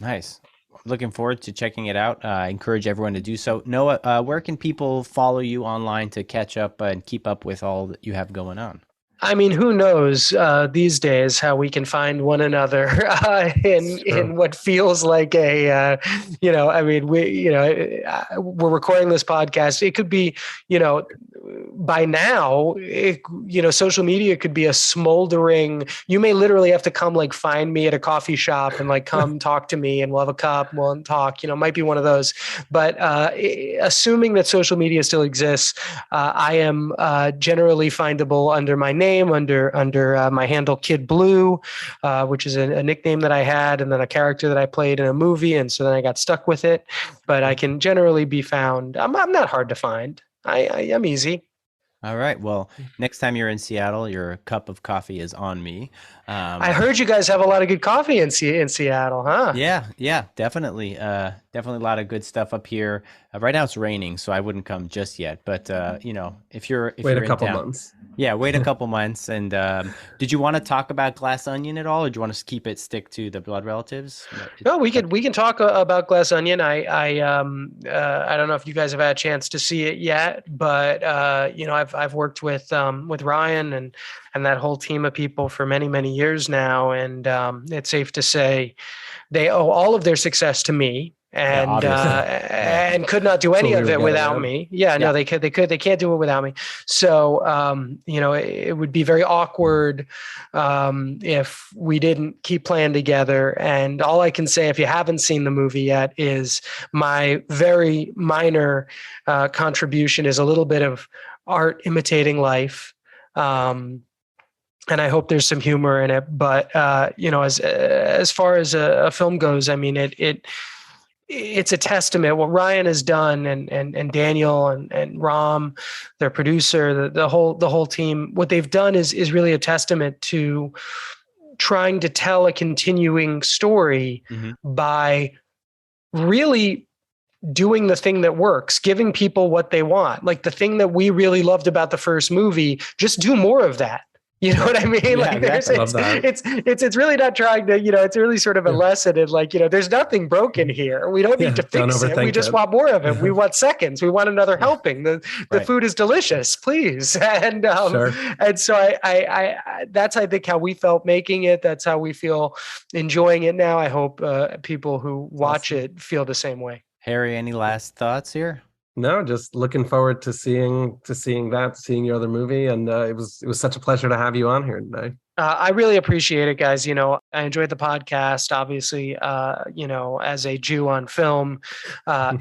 Nice. Looking forward to checking it out. I encourage everyone to do so. Noah, where can people follow you online to catch up and keep up with all that you have going on? I mean, who knows these days how we can find one another in what feels like we're recording this podcast. It could be, by now, social media could be a smoldering. You may literally have to come find me at a coffee shop and come talk to me, and we'll have a cup and we'll talk. It might be one of those. But assuming that social media still exists, I am generally findable under my name, under my handle Kid Blue, which is a nickname that I had, and then a character that I played in a movie, and so then I got stuck with it. But I can generally be found. I'm not hard to find. I'm easy. All right. Well, next time you're in Seattle, your cup of coffee is on me. I heard you guys have a lot of good coffee in Seattle, huh? Yeah, definitely. Definitely a lot of good stuff up here. Right now it's raining, so I wouldn't come just yet. But if you're wait a couple months. Yeah, wait a couple months. And did you want to talk about Glass Onion at all, or do you want to stick to the Blood Relatives? No, we can talk about Glass Onion. I don't know if you guys have had a chance to see it yet, but I've worked with Ryan and that whole team of people for many, many years now, and it's safe to say they owe all of their success to me. And and could not do any of it without me. No, they can't do it without me. So it would be very awkward if we didn't keep playing together. And all I can say, if you haven't seen the movie yet, is my very minor contribution is a little bit of art imitating life. And I hope there's some humor in it. But as far as a film goes, I mean, it's a testament what Ryan has done, and Daniel and Ram, their producer, the whole team. What they've done is really a testament to trying to tell a continuing story by really doing the thing that works, giving people what they want. Like the thing that we really loved about the first movie, just do more of that. You know what I mean? It's really not trying to, it's really sort of a lesson in there's nothing broken here. We don't need to fix it. We just want more of it. We want seconds. We want another helping. The food is delicious, please. And and so I that's I think how we felt making it. That's how we feel enjoying it now. I hope people who watch it feel the same way. Harry, any last thoughts here? No, just looking forward to seeing your other movie, and it was such a pleasure to have you on here today. I really appreciate it, guys. I enjoyed the podcast. Obviously, as a Jew on film,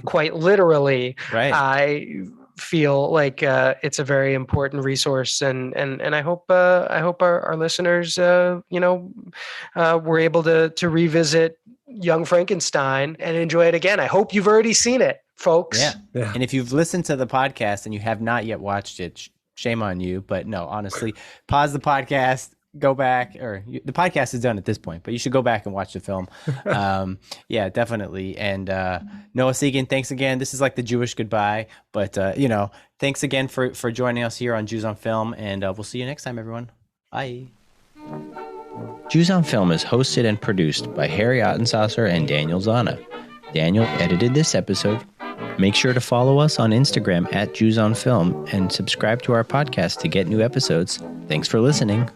quite literally, right. I feel like it's a very important resource, and I hope our listeners, were able to revisit Young Frankenstein and enjoy it again. I hope you've already seen it, folks. Yeah. And if you've listened to the podcast and you have not yet watched it, shame on you. But no, honestly, pause the podcast, go back, the podcast is done at this point, but you should go back and watch the film. Yeah, definitely. And Noah Segan, thanks again. This is like the Jewish goodbye, but thanks again for joining us here on Jews on Film, and we'll see you next time, everyone. Bye. Jews on Film is hosted and produced by Harry Ottensasser and Daniel Zana. Daniel edited this episode. Make sure to follow us on Instagram @JewsOnFilm and subscribe to our podcast to get new episodes. Thanks for listening.